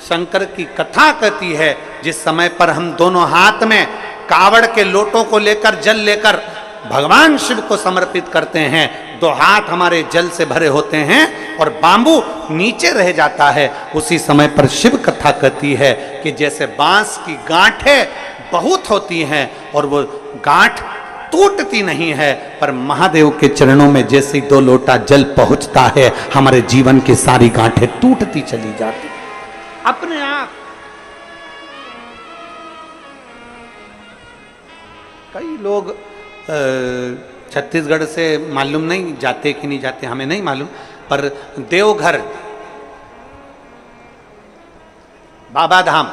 शंकर की कथा कहती है। जिस समय पर हम दोनों हाथ में कावड़ के लोटों को लेकर, जल लेकर भगवान शिव को समर्पित करते हैं, 2 हाथ हमारे जल से भरे होते हैं और बांबू नीचे रह जाता है, उसी समय पर शिव कथा कहती है कि जैसे बांस की गांठें बहुत होती हैं और वो गांठ टूटती नहीं है, पर महादेव के चरणों में जैसे 2 लोटा जल पहुंचता है, हमारे जीवन की सारी गांठें टूटती चली जाती अपने आप। कई लोग छत्तीसगढ़ से, मालूम नहीं जाते कि नहीं जाते, हमें नहीं मालूम, पर देवघर, बाबा धाम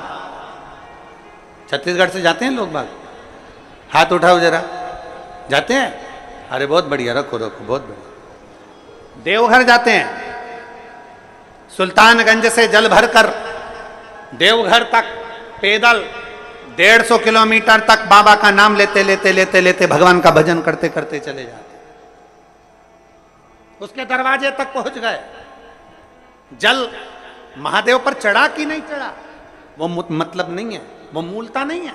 छत्तीसगढ़ से जाते हैं लोग बाग? हाथ उठाओ जरा, जाते हैं? अरे बहुत बढ़िया, रखो रखो, बहुत बढ़िया। देवघर जाते हैं, सुल्तानगंज से जल भरकर देवघर तक पैदल 150 किलोमीटर तक बाबा का नाम लेते लेते लेते लेते भगवान का भजन करते करते चले जाते। उसके दरवाजे तक पहुंच गए, जल महादेव पर चढ़ा कि नहीं चढ़ा वो मतलब नहीं है, वो मूलता नहीं है,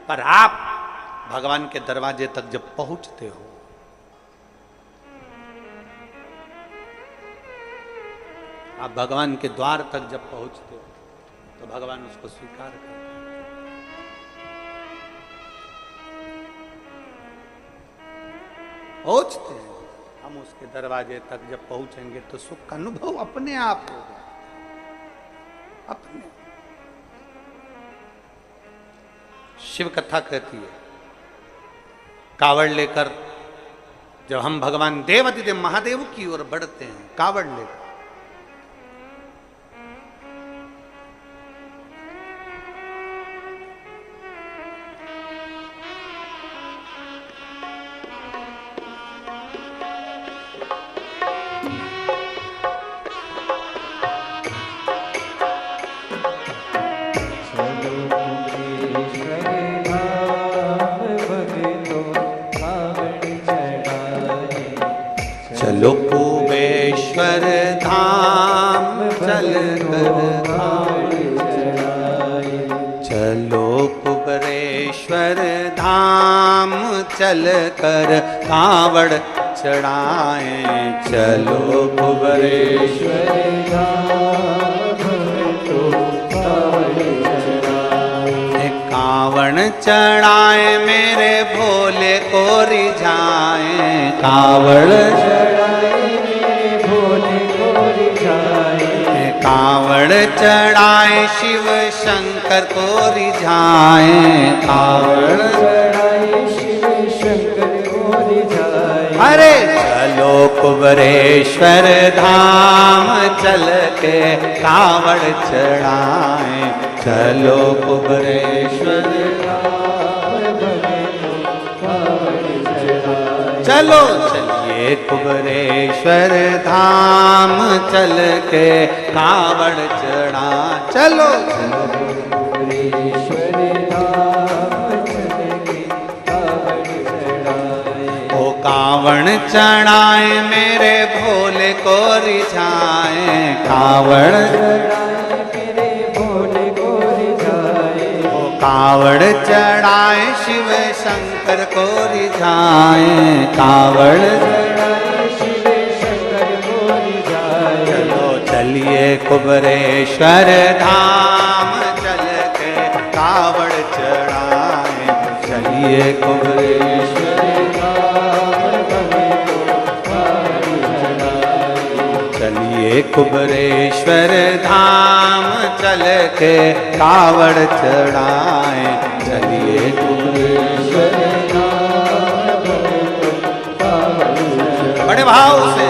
पर आप भगवान के दरवाजे तक जब पहुंचते हो, आप भगवान के द्वार तक जब पहुंचते हो, तो भगवान उसको स्वीकार करते हैं। पहुंचते हैं हम उसके दरवाजे तक, जब पहुंचेंगे तो सुख का अनुभव अपने आप होगा, अपने। शिव कथा कहती है, कावड़ लेकर जब हम भगवान देवाधिदेव महादेव की ओर बढ़ते हैं, कावड़ लेकर, चलो कुबेश्वर धाम चल कर चलो कुबेश्वर धाम चल कर कावड़ चढ़ाए, चलो कुबेश्वर कावड़ चढ़ाए मेरे भोले को रिझाए, कावड़ कावड़ चढ़ाए शिव शंकर को रिझाए, कावड़ चढ़ाए शिव शंकर को रिझाए। अरे चलो कुबेश्वर धाम चल के कावड़ चढ़ाए, चलो कुबेश्वर चलो चलिए कुबेश्वर धाम चल के कावड़ चढ़ा, चलो कुबेश्वर धाम चल के कावड़ चढ़ाए। ओ कावड़ चढ़ाए मेरे भोले को रिझाए, कावड़ कावड़ चढ़ाए शिव शंकर को रिझाए, कावड़ चढ़ाए शिव शंकर को रिझाए। चलो चलिए कुबेश्वर धाम चल के कावड़ चढ़ाए, चलिए कुबेश्वर चलिए कुबेश्वर धाम चल के कावड़ चढ़ाए, चलिए कुबेश्वर धाम बड़े भाव से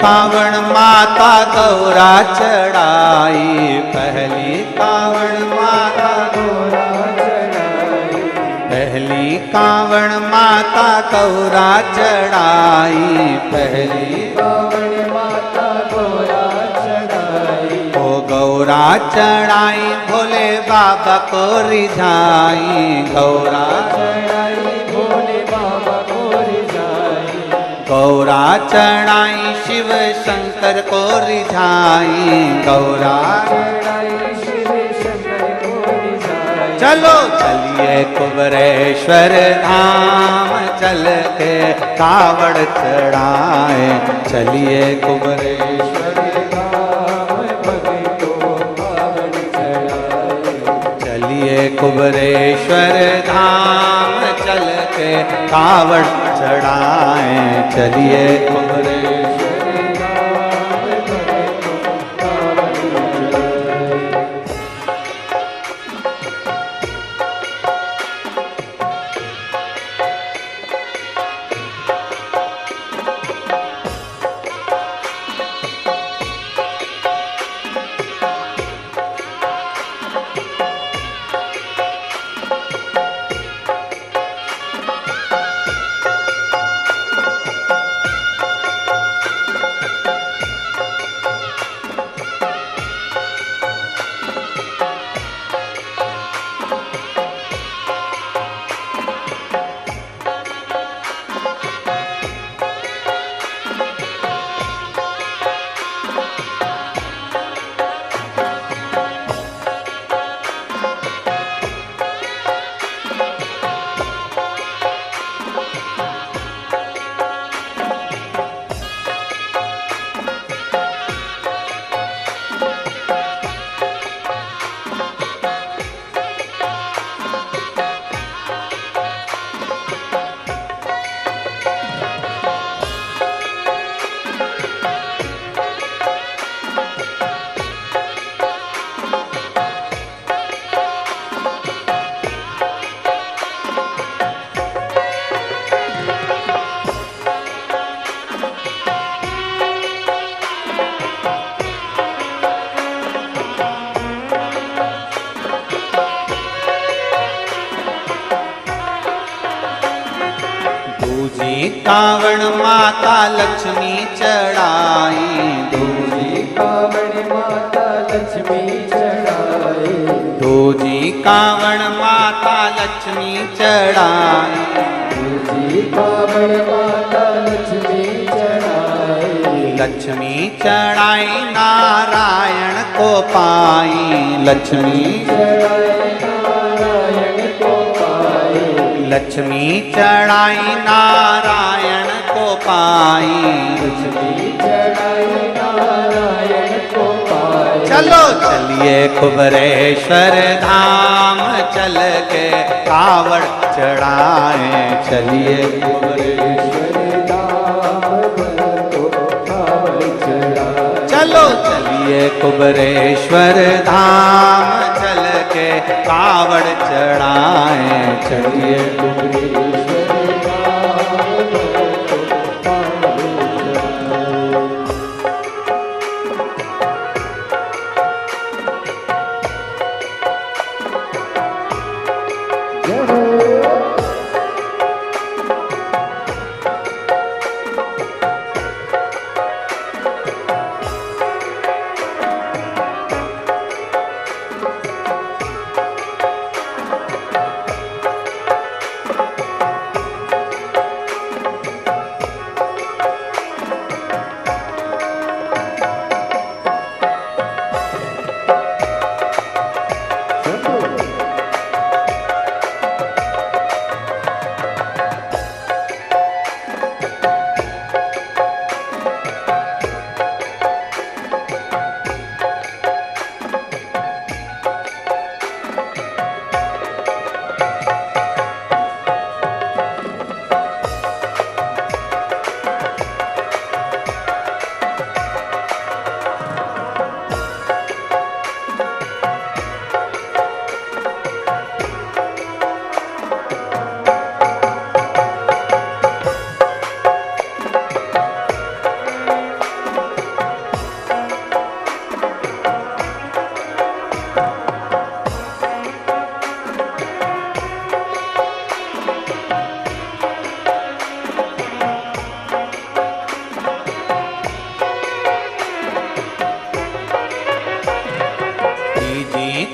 कावड़ माता गौरा चढ़ाई, पहली कावड़ माता गौरा चढ़ाई, पहली कावड़ माता गौरा चढ़ाई, पहली कावड़ माता गौरा चढ़ाई। ओ गौरा चढ़ाई भोले बाबा को रिझाई, गौरा चढ़ाई भोले बाबा को रिझाई, गौरा चढ़ाई शिव शंकर को रिझाई, गौरा चढ़ाई शिव शंकर को रिझाई। चलो चलिए कुबरेश्वर धाम चल के कावड़ चढ़ाए, चलिए कुबरेश्वर धाम भक्तों कावड़ चढ़ाए, चलिए कुबरेश्वर धाम चल के कावड़ चढ़ाए, चलिए कुबरेश्वर धाम भक्तों कावड़ चढ़ाए। दूजी कावड़ माता लक्ष्मी चढ़ाई, दूजी कावड़ माता लक्ष्मी चढ़ाई, दूजी कावड़ माता लक्ष्मी चढ़ाई, दूजी कावड़ माता लक्ष्मी चढ़ाई, लक्ष्मी चढ़ाई नारायण को पाई, लक्ष्मी चढ़ाई नारायण को पाई, लक्ष्मी चढ़ाई नारायण को पाई, लक्ष्मी चढ़ाई नारायण को पाई। चलो चलिए कुबरेश्वर धाम चल के कावड़ चढ़ाए, चलिए कुबरेश्वर धाम को कावड़ चढ़ाए। चलो चलिए कुबरेश्वर धाम चल के कावड़ चढ़ाए, चलिए कुबरेश्वर धाम को कावड़ चढ़ाए।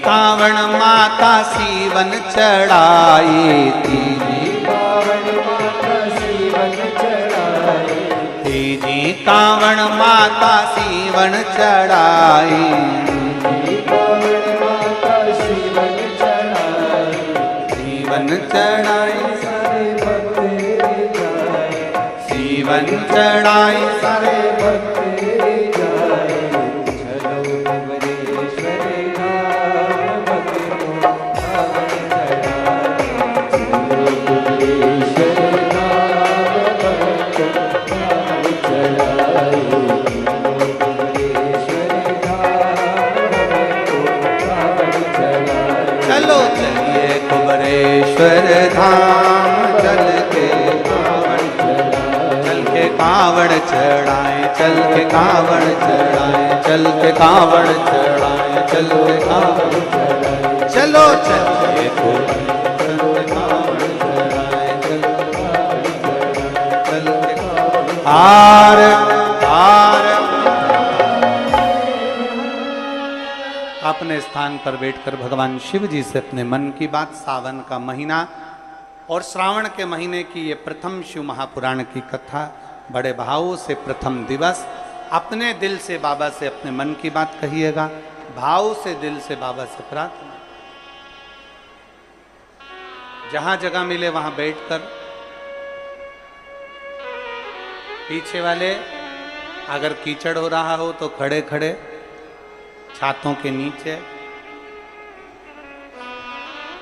कावड़ माता सीवन चढ़ाई, तीजी कावड़ माता सीवन चढ़ाई, तीजी कावड़ माता सीवन चढ़ाई, कावड़ माता सीवन चढ़ाई, सीवन चढ़ाई सारे भक्त जाए, सीवन चढ़ाई सारे भक्त जाए, चलो कुमरेश्वर धाम भक्तों पावन चढ़ाए, चलो कुमरेश्वर धाम भक्तों पावन चढ़ाए, कुमरेश्वर धाम भक्तों पावन चढ़ाए। चलो चलिए कुबरेश्वर धाम चल के कावड़ चल के कावड़ चढ़ाए, चल के कावड़ चढ़ाए, चल के कावड़ चढ़ाए, चल के कावड़ चढ़ाए, चलो चलिए कुबरेश्वर कावड़ चढ़ाए, चल के कावड़ चढ़ाए, चल के कावड़ हार हार। अपने स्थान पर बैठकर भगवान शिव जी से अपने मन की बात, सावन का महीना और श्रावण के महीने की ये प्रथम शिव महापुराण की कथा, बड़े भाव से प्रथम दिवस, अपने दिल से बाबा से अपने मन की बात कहिएगा, भाव से दिल से बाबा से प्रार्थना। जहां जगह मिले वहां बैठकर, पीछे वाले अगर कीचड़ हो रहा हो तो खड़े खड़े छातों के नीचे,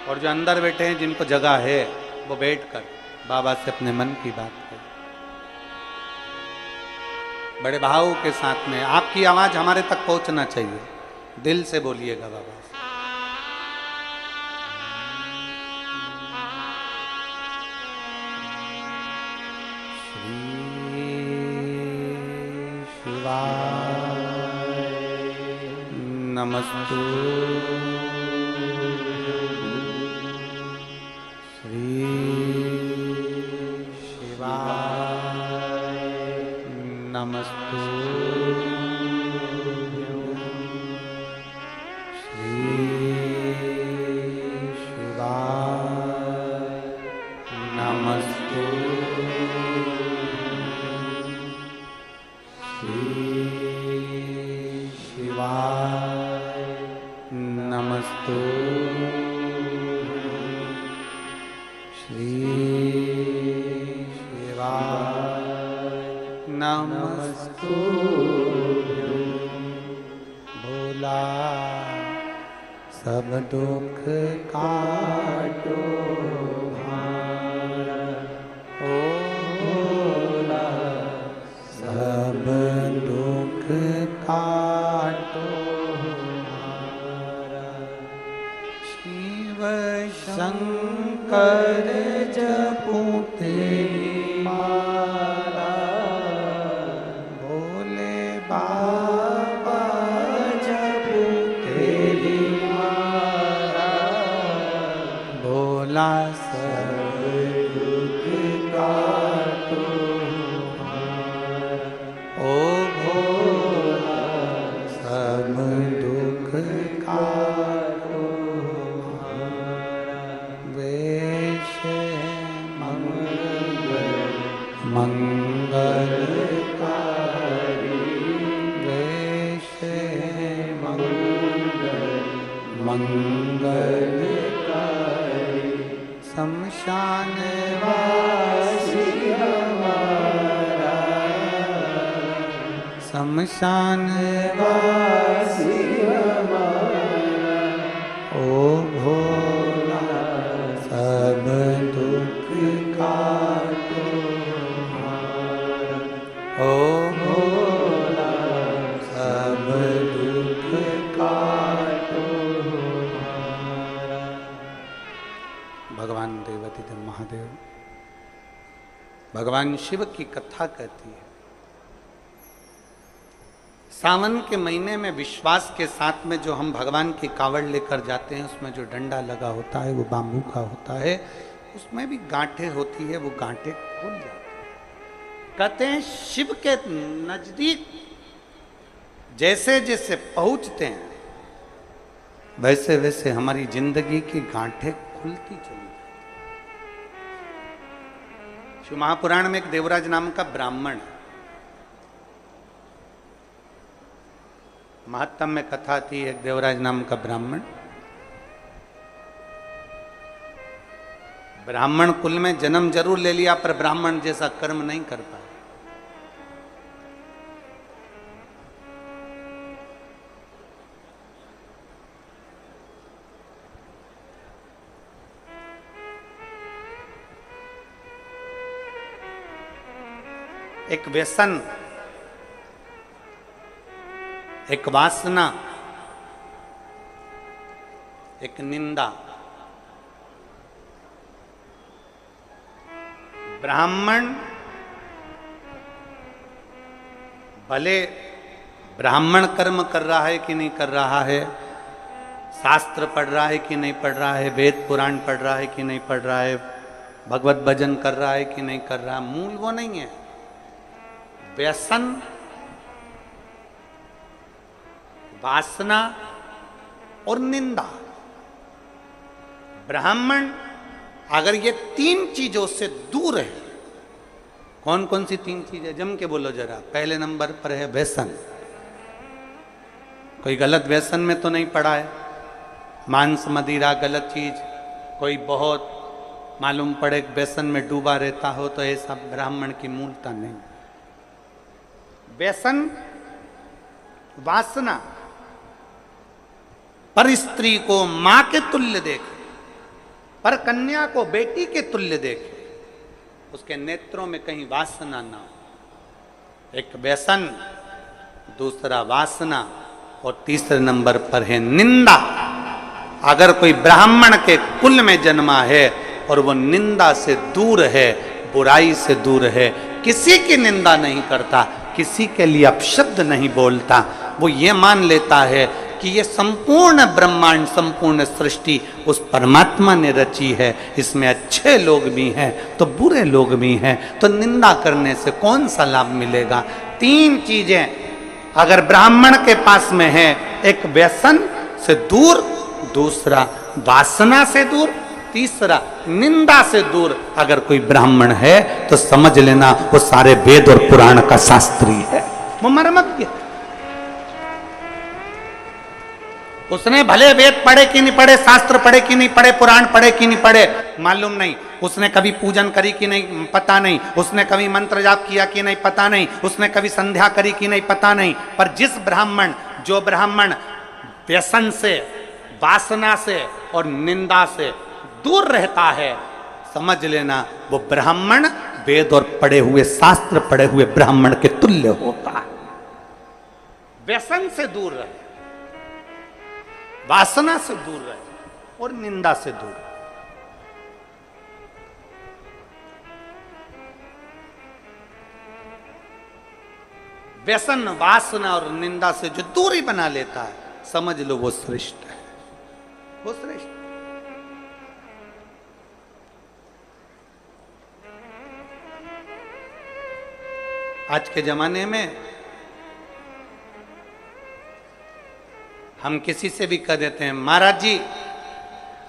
और जो अंदर बैठे हैं जिनको जगह है वो बैठकर बाबा से अपने मन की बात करें, बड़े भाव के साथ में। आपकी आवाज हमारे तक पहुंचना चाहिए, दिल से बोलिएगा बाबा से। श्री शिवाय नमस्तु, श्री शिवाय नमस्तु, श्री शिवाय नमस्तु, श्री शिवाय नमस्तु, श्री शिवाय नमस्तु। भोला सब दुख काटो भार, ओ भोला सब दुख काटो भार, शिव शंकर जपू तेरी माला, भोले बाबा जपू तेरी माला, भोला सब दुख काटो भार, ओ भोला सब दुख काटो भार, वेश मंगलकारी, वेश मंगलकारी, शमशान वासी हमारा, शमशान वासी हमारा, ओ भोला सब दुख काटो भार, ओ भोला सब दुख काटो भार। भगवान देवती देव महादेव, भगवान शिव की कथा कहती है, सावन के महीने में विश्वास के साथ में जो हम भगवान की कावड़ लेकर जाते हैं, उसमें जो डंडा लगा होता है वो बाम्बू का होता है, उसमें भी गांठें होती है, वो गांठें खुल जाती है। कहते हैं शिव के नजदीक जैसे जैसे पहुंचते हैं वैसे वैसे हमारी जिंदगी की गांठें खुलती चली। शिव महापुराण में एक देवराज नाम का ब्राह्मण, महत्तम में कथा थी, एक देवराज नाम का ब्राह्मण, ब्राह्मण कुल में जन्म जरूर ले लिया पर ब्राह्मण जैसा कर्म नहीं कर पाया। एक व्यसन, एक वासना, एक निंदा। ब्राह्मण भले ब्राह्मण कर्म कर रहा है कि नहीं कर रहा है, शास्त्र पढ़ रहा है कि नहीं पढ़ रहा है, वेद पुराण पढ़ रहा है कि नहीं पढ़ रहा है, भगवत भजन कर रहा है कि नहीं कर रहा, मूल वो नहीं है। व्यसन, वासना और निंदा। ब्राह्मण अगर ये तीन चीजों से दूर है, कौन कौन सी तीन चीजें, जम के बोलो जरा। पहले नंबर पर है व्यसन। कोई गलत व्यसन में तो नहीं पड़ा है, मांस मदिरा गलत चीज, कोई बहुत मालूम पड़े व्यसन में डूबा रहता हो तो ऐसा ब्राह्मण की मूलता नहीं। व्यसन, वासना, पर स्त्री को मां के तुल्य देखे, पर कन्या को बेटी के तुल्य देखे, उसके नेत्रों में कहीं वासना ना हो। एक व्यसन, दूसरा वासना और तीसरे नंबर पर है निंदा। अगर कोई ब्राह्मण के कुल में जन्मा है और वो निंदा से दूर है, बुराई से दूर है, किसी की निंदा नहीं करता, किसी के लिए अपशब्द नहीं बोलता, वो ये मान लेता है कि ये संपूर्ण ब्रह्मांड, संपूर्ण सृष्टि उस परमात्मा ने रची है, इसमें अच्छे लोग भी हैं तो बुरे लोग भी हैं, तो निंदा करने से कौन सा लाभ मिलेगा। तीन चीजें अगर ब्राह्मण के पास में है, एक व्यसन से दूर, दूसरा वासना से दूर, तीसरा निंदा से दूर अगर कोई ब्राह्मण है तो समझ लेना वो सारे वेद और पुराण का शास्त्री है, वो मर्मज्ञ। उसने भले वेद पढ़े कि नहीं पढ़े, शास्त्र पढ़े कि नहीं पढ़े, पुराण पढ़े कि नहीं पढ़े, मालूम नहीं। उसने कभी पूजन करी कि नहीं, पता नहीं। उसने कभी मंत्र जाप किया कि नहीं, पता नहीं। उसने कभी संध्या करी कि नहीं, पता नहीं। पर जिस ब्राह्मण, जो ब्राह्मण व्यसन से, वासना से और निंदा से दूर रहता है, समझ लेना वो ब्राह्मण वेद और पढ़े हुए, शास्त्र पढ़े हुए ब्राह्मण के तुल्य होता है। व्यसन से दूर रहे, वासना से दूर रहे और निंदा से दूर। व्यसन, वासना और निंदा से जो दूरी बना लेता है, समझ लो वो श्रेष्ठ है, वो श्रेष्ठ। आज के जमाने में हम किसी से भी कह देते हैं, महाराज जी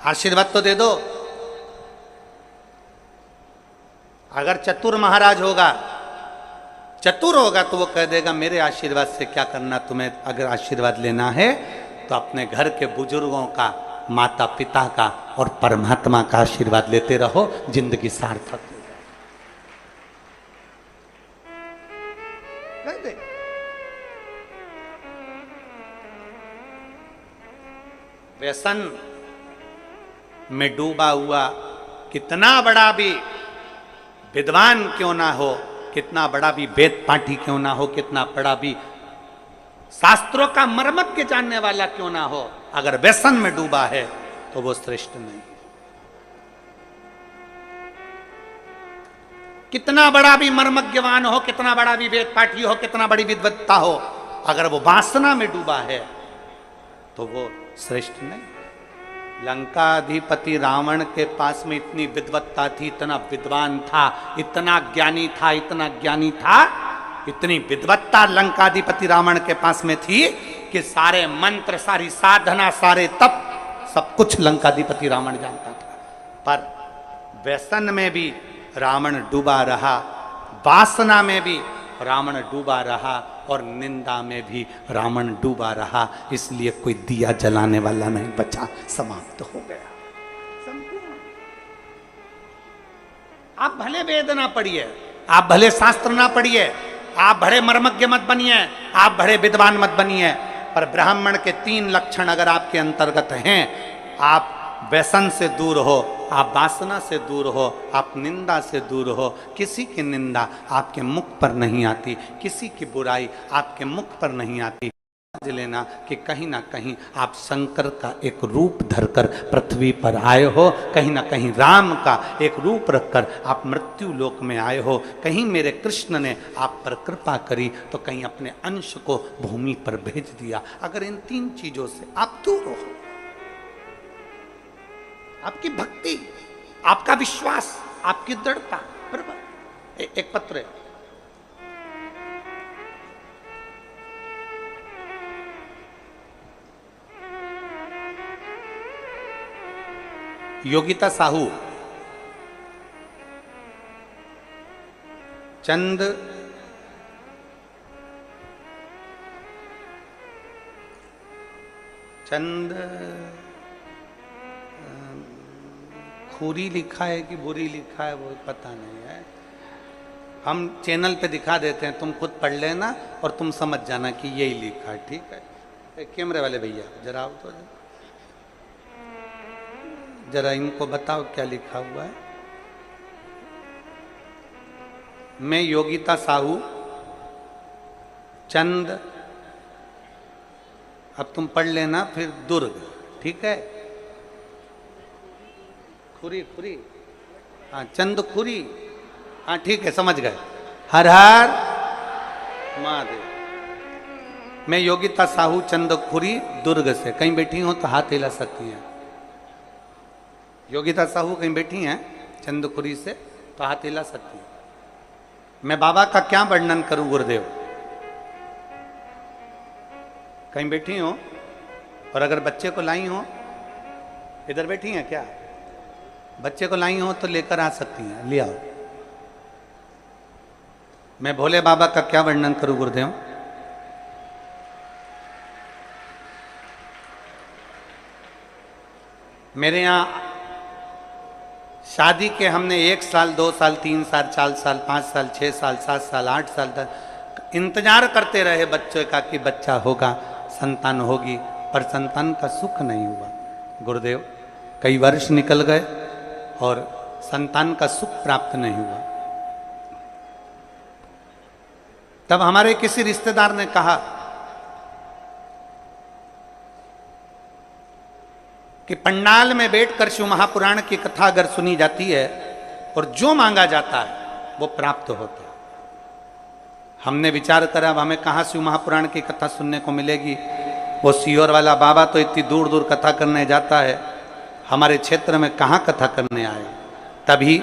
आशीर्वाद तो दे दो। अगर चतुर महाराज होगा, चतुर होगा तो वो कह देगा मेरे आशीर्वाद से क्या करना, तुम्हें अगर आशीर्वाद लेना है तो अपने घर के बुजुर्गों का, माता पिता का और परमात्मा का आशीर्वाद लेते रहो, जिंदगी सार्थक हो जाए। व्यसन में डूबा हुआ कितना बड़ा भी विद्वान क्यों ना हो, कितना बड़ा भी वेद पाठी क्यों ना हो, कितना बड़ा भी शास्त्रों का मर्मज्ञ जानने वाला क्यों ना हो, अगर व्यसन में डूबा है तो वो श्रेष्ठ नहीं। कितना बड़ा भी मर्मज्ञवान हो, कितना बड़ा भी वेद पाठी हो, कितना बड़ी विद्वत्ता हो, अगर वो वासना में डूबा है तो वो श्रेष्ठ नहीं। लंकाधिपति रावण के पास में इतनी विद्वत्ता थी, इतना विद्वान था, इतना ज्ञानी था, इतना ज्ञानी था, इतनी विद्वत्ता लंकाधिपति रावण के पास में थी कि सारे मंत्र, सारी साधना, सारे तप, सब कुछ लंकाधिपति रावण जानता था। पर व्यसन में भी रावण डूबा रहा, वासना में भी रावण डूबा रहा, और निंदा में भी रावण डूबा रहा। इसलिए कोई दिया जलाने वाला नहीं बचा, समाप्त हो गया। आप भले वेद ना पढ़िए, आप भले शास्त्र ना पढ़िए, आप भले मर्मज्ञ मत बनिए, आप भले विद्वान मत बनिए, पर ब्राह्मण के 3 लक्षण अगर आपके अंतर्गत हैं, आप व्यसन से दूर हो, आप वासना से दूर हो, आप निंदा से दूर हो। किसी की निंदा आपके मुख पर नहीं आती, किसी की बुराई आपके मुख पर नहीं आती। समझ लेना कि कहीं ना कहीं आप शंकर का एक रूप धरकर पृथ्वी पर आए हो, कहीं ना कहीं राम का एक रूप रखकर आप मृत्यु लोक में आए हो। कहीं मेरे कृष्ण ने आप पर कृपा करी तो कहीं अपने अंश को भूमि पर भेज दिया। अगर इन 3 चीजों से आप दूर हो, आपकी भक्ति, आपका विश्वास, आपकी दृढ़ता, बराबर। एक पत्र है, योगिता साहू, चंद खूरी लिखा है कि बुरी लिखा है वो पता नहीं है, हम चैनल पे दिखा देते हैं, तुम खुद पढ़ लेना और तुम समझ जाना कि यही लिखा है, ठीक है। कैमरे वाले भैया जरा आओ तो जरा इनको बताओ क्या लिखा हुआ है। मैं योगिता साहू, चंद, अब तुम पढ़ लेना, फिर दुर्ग, ठीक है। खुरी, हाँ, चंद खुरी, हाँ ठीक है, समझ गए। हर हर महादेव। मैं योगिता साहू, चंद खुरी, दुर्ग से। कहीं बैठी हो तो हाथ हिला सकती हैं। योगिता साहू कहीं बैठी हैं चंदखुरी से तो हाथ हिला सकती हैं। मैं बाबा का क्या वर्णन करूं गुरुदेव। कहीं बैठी हो और अगर बच्चे को लाई हो, इधर बैठी हैं क्या, बच्चे को लाई हो तो लेकर आ सकती हैं, ले आओ। मैं भोले बाबा का क्या वर्णन करूं गुरुदेव। मेरे यहाँ शादी के हमने 1 साल, 2 साल, 3 साल, 4 साल, 5 साल, 6 साल, 7 साल, 8 साल तक इंतजार करते रहे बच्चे का कि बच्चा होगा, संतान होगी, पर संतान का सुख नहीं हुआ गुरुदेव। कई वर्ष निकल गए और संतान का सुख प्राप्त नहीं हुआ। तब हमारे किसी रिश्तेदार ने कहा कि पंडाल में बैठकर शिव महापुराण की कथा अगर सुनी जाती है और जो मांगा जाता है वो प्राप्त होता है। हमने विचार करा अब हमें कहाँ शिव महापुराण की कथा सुनने को मिलेगी। वो सीहोर वाला बाबा तो इतनी दूर दूर कथा करने जाता है, हमारे क्षेत्र में कहाँ कथा करने आए। तभी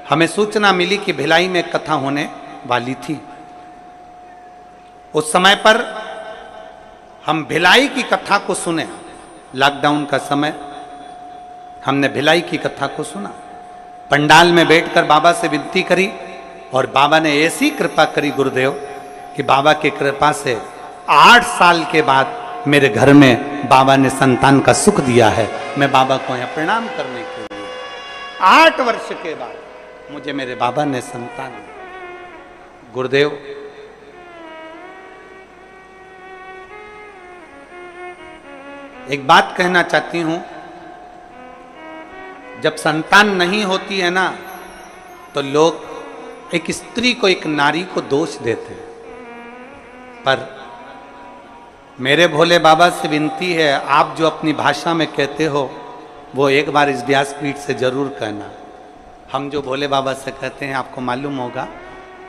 हमें सूचना मिली कि भिलाई में कथा होने वाली थी। उस समय पर हम भिलाई की कथा को सुने। लॉकडाउन का समय हमने भिलाई की कथा को सुना। पंडाल में बैठकर बाबा से विनती करी और बाबा ने ऐसी कृपा करी गुरुदेव कि बाबा की कृपा से 8 साल के बाद मेरे घर में बाबा ने संतान का सुख दिया है। मैं बाबा को यहाँ प्रणाम करने के लिए 8 वर्ष के बाद मुझे मेरे बाबा ने संतान दी। गुरुदेव एक बात कहना चाहती हूं, जब संतान नहीं होती है ना तो लोग एक स्त्री को, एक नारी को दोष देते हैं। पर मेरे भोले बाबा से विनती है, आप जो अपनी भाषा में कहते हो वो एक बार इस व्यासपीठ से जरूर कहना। हम जो भोले बाबा से कहते हैं आपको मालूम होगा,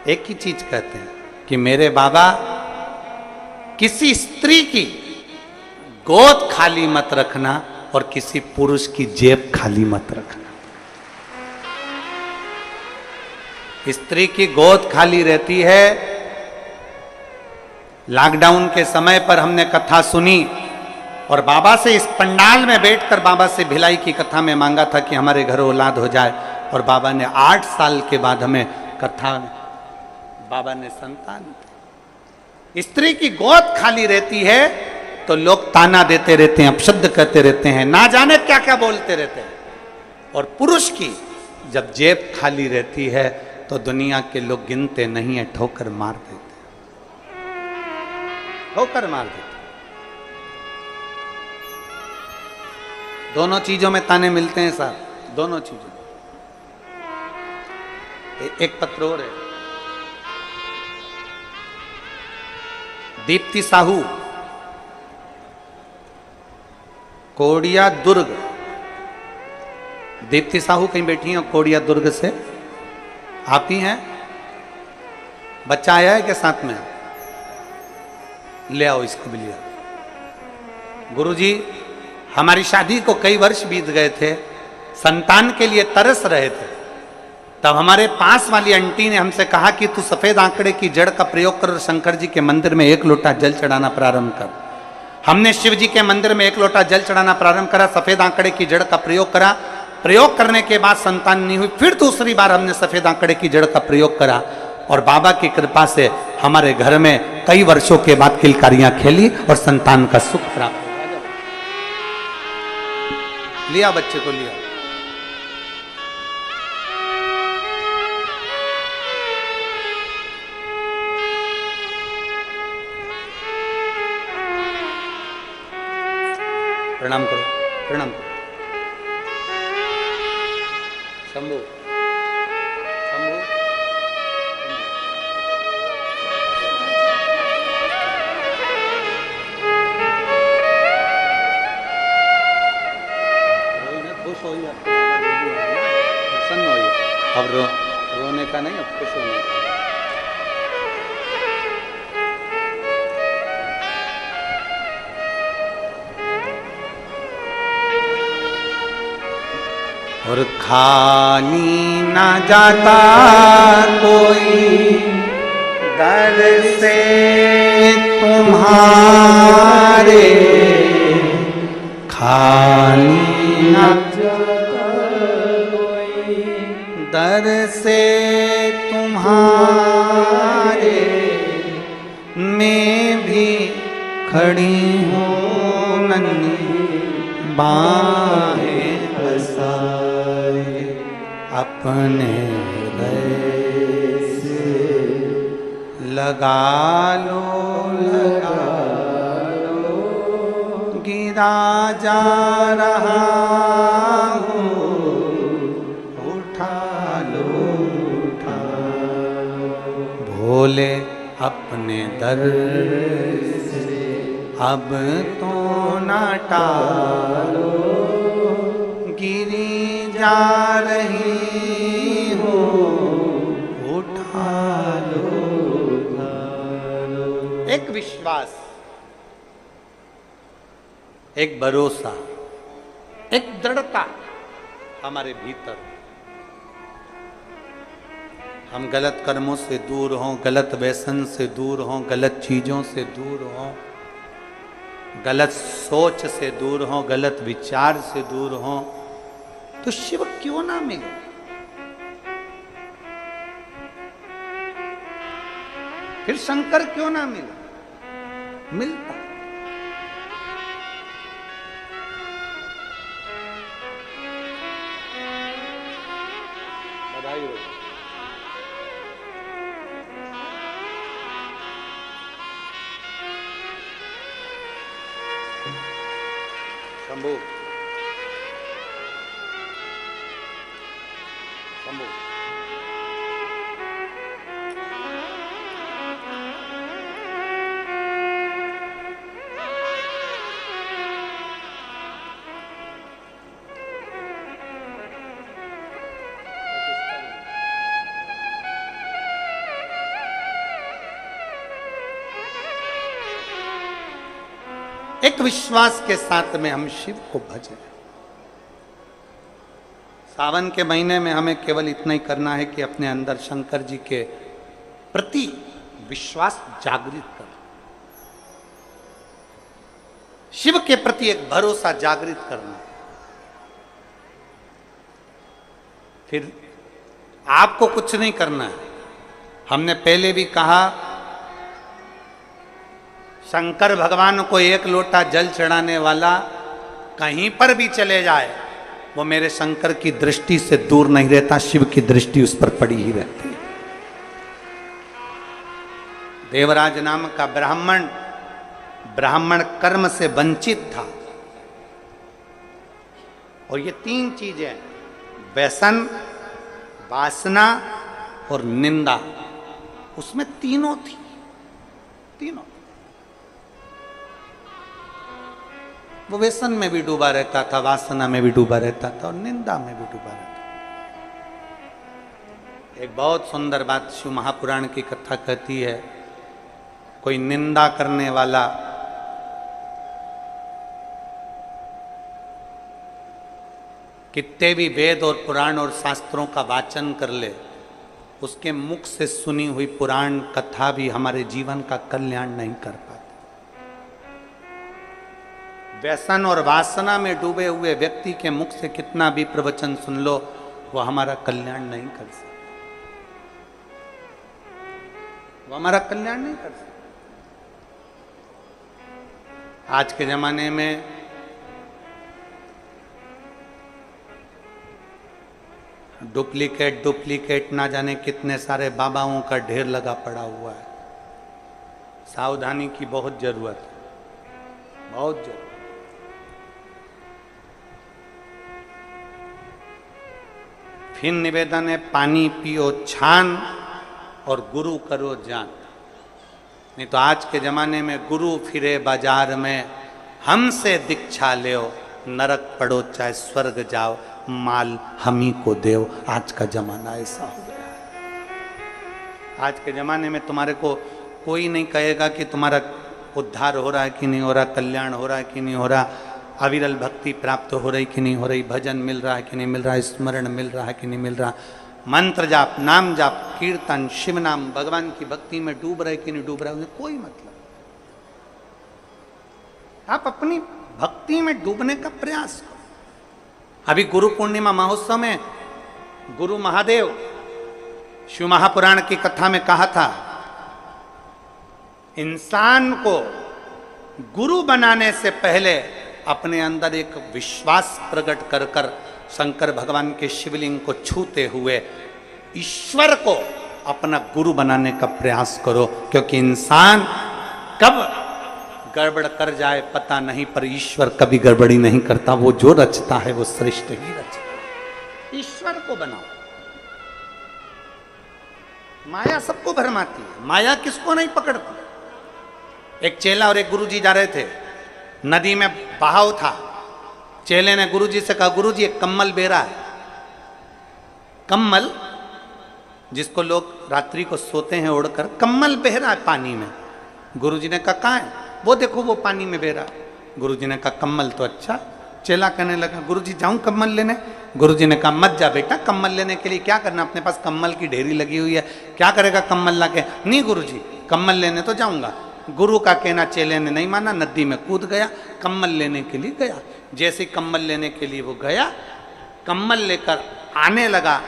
एक ही चीज कहते हैं कि मेरे बाबा किसी स्त्री की गोद खाली मत रखना और किसी पुरुष की जेब खाली मत रखना। स्त्री की गोद खाली रहती है लॉकडाउन के समय पर हमने कथा सुनी और बाबा से इस पंडाल में बैठकर बाबा से भिलाई की कथा में मांगा था कि हमारे घर औलाद हो जाए, और बाबा ने 8 साल के बाद हमें कथा में बाबा ने संतान दी। स्त्री की गोद खाली रहती है तो लोग ताना देते रहते हैं, अपशब्द कहते रहते हैं, ना जाने क्या क्या बोलते रहते हैं। और पुरुष की जब जेब खाली रहती है तो दुनिया के लोग गिनते नहीं है, ठोकर मार देते, ठोकर मार देते। दोनों चीजों में ताने मिलते हैं साहब, दोनों चीजों। एक पत्र और है, दीप्ति साहू, कोडिया दुर्ग। दीप्ति साहू कहीं बैठी हैं कोडिया दुर्ग से, आप ही हैं? बच्चा आया है क्या साथ में? ले आओ, इसको भी ले आओ। गुरुजी, हमारी शादी को कई वर्ष बीत गए थे, संतान के लिए तरस रहे थे, तब हमारे पास वाली आंटी ने हमसे कहा कि तू सफेद आंकड़े की जड़ का प्रयोग कर शंकर जी के मंदिर में 1 लोटा जल चढ़ाना प्रारंभ कर। हमने शिव जी के मंदिर में 1 लोटा जल चढ़ाना प्रारंभ करा, सफेद आंकड़े की जड़ का प्रयोग करा। प्रयोग करने के बाद संतान नहीं हुई, फिर दूसरी बार हमने सफेद आंकड़े की जड़ का प्रयोग करा, और बाबा की कृपा से हमारे घर में कई वर्षों के बाद किलकारियां खेली और संतान का सुख प्राप्त हुआ। लिया बच्चे को, लिया। प्रणाम करो, प्रणाम करो। शंभू, शंभू, खुश हो, प्रसन्न हो। अब रोने का नहीं, अब खुश होने का। और खाली ना जाता कोई दर से तुम्हारे, खाली ना जाता कोई दर से तुम्हारे, मैं भी खड़ी हूँ नन्ही बाहें पसारे, अपने हृदय से लगा लो, लगा लो, गिरा जा रहा हूँ, उठा लो, उठा लो। भोले अपने दर से अब तो ना टालो, गिरी जा रही हो, उठा लो, उठा लो। एक विश्वास, एक भरोसा, एक दृढ़ता हमारे भीतर। हम गलत कर्मों से दूर हों, गलत व्यसन से दूर हों, गलत चीजों से दूर हों, गलत सोच से दूर हों, गलत विचार से दूर हों, तो शिव क्यों ना मिले? फिर शंकर क्यों ना मिले? मिलता। बधाई हो। शंभू, शंभू, एक विश्वास के साथ में हम शिव को भजें। सावन के महीने में हमें केवल इतना ही करना है कि अपने अंदर शंकर जी के प्रति विश्वास जागृत करें। शिव के प्रति एक भरोसा जागृत करना। फिर आपको कुछ नहीं करना है। हमने पहले भी कहा, शंकर भगवान को एक लोटा जल चढ़ाने वाला कहीं पर भी चले जाए, वो मेरे शंकर की दृष्टि से दूर नहीं रहता, शिव की दृष्टि उस पर पड़ी ही रहती है। देवराज नाम का ब्राह्मण कर्म से वंचित था, और ये तीन चीजें, व्यसन, वासना और निंदा, उसमें तीनों थी, तीनों। वो व्यसन में भी डूबा रहता था, वासना में भी डूबा रहता था, और निंदा में भी डूबा रहता था। एक बहुत सुंदर बात शिव महापुराण की कथा कहती है, कोई निंदा करने वाला कितने भी वेद और पुराण और शास्त्रों का वाचन कर ले, उसके मुख से सुनी हुई पुराण कथा भी हमारे जीवन का कल्याण नहीं कर पाती। व्यसन और वासना में डूबे हुए व्यक्ति के मुख से कितना भी प्रवचन सुन लो, वो हमारा कल्याण नहीं कर सकता, वो हमारा कल्याण नहीं कर सकता। आज के जमाने में डुप्लीकेट ना जाने कितने सारे बाबाओं का ढेर लगा पड़ा हुआ है। सावधानी की बहुत जरूरत है, बहुत जरूरत। फिर निवेदन है, पानी पियो छान और गुरु करो जान। नहीं तो आज के जमाने में गुरु फिरे बाजार में, हमसे दीक्षा लो, नरक पड़ो चाहे स्वर्ग जाओ, माल हम ही को देव। आज का जमाना ऐसा हो गया है। आज के जमाने में तुम्हारे को कोई नहीं कहेगा कि तुम्हारा उद्धार हो रहा है कि नहीं हो रहा, कल्याण हो रहा है कि नहीं हो रहा, अविरल भक्ति प्राप्त हो रही कि नहीं हो रही, भजन मिल रहा है कि नहीं मिल रहा, स्मरण मिल रहा है कि नहीं मिल रहा, मंत्र जाप, नाम जाप, कीर्तन, शिव नाम, भगवान की भक्ति में डूब रहे कि नहीं डूब रहे, उन्हें कोई मतलब। आप अपनी भक्ति में डूबने का प्रयास करो। अभी गुरु पूर्णिमा महोत्सव में गुरु महादेव शिव महापुराण की कथा में कहा था, इंसान को गुरु बनाने से पहले अपने अंदर एक विश्वास प्रकट कर कर शंकर भगवान के शिवलिंग को छूते हुए ईश्वर को अपना गुरु बनाने का प्रयास करो, क्योंकि इंसान कब गड़बड़ कर जाए पता नहीं, पर ईश्वर कभी गड़बड़ी नहीं करता। वो जो रचता है वो श्रेष्ठ ही रचता है। ईश्वर को बनाओ। माया सबको भरमाती है, माया किसको नहीं पकड़ती। एक चेला और एक गुरुजी जा रहे थे, नदी में बहाव था। चेले ने गुरुजी से कहा, गुरुजी एक कम्मल बेरा है। कम्मल जिसको लोग रात्रि को सोते हैं ओढ़कर, कम्मल बह रहा है पानी में। गुरुजी ने कहा कहाँ है? वो देखो वो पानी में बह रहा। गुरुजी ने कहा कम्मल तो अच्छा। चेला कहने लगा, गुरुजी जाऊं कम्मल लेने? गुरुजी ने कहा मत जा बेटा, कम्मल लेने के लिए क्या करना, अपने पास कम्मल की ढेरी लगी हुई है, क्या करेगा कम्मल ला के? नहीं गुरुजी, कम्मल लेने तो जाऊंगा। गुरु का कहना चेले ने नहीं माना, नदी में कूद गया, कम्मल लेने के लिए गया। जैसे कम्मल लेने के लिए वो गया, कम्मल लेकर आने लगा,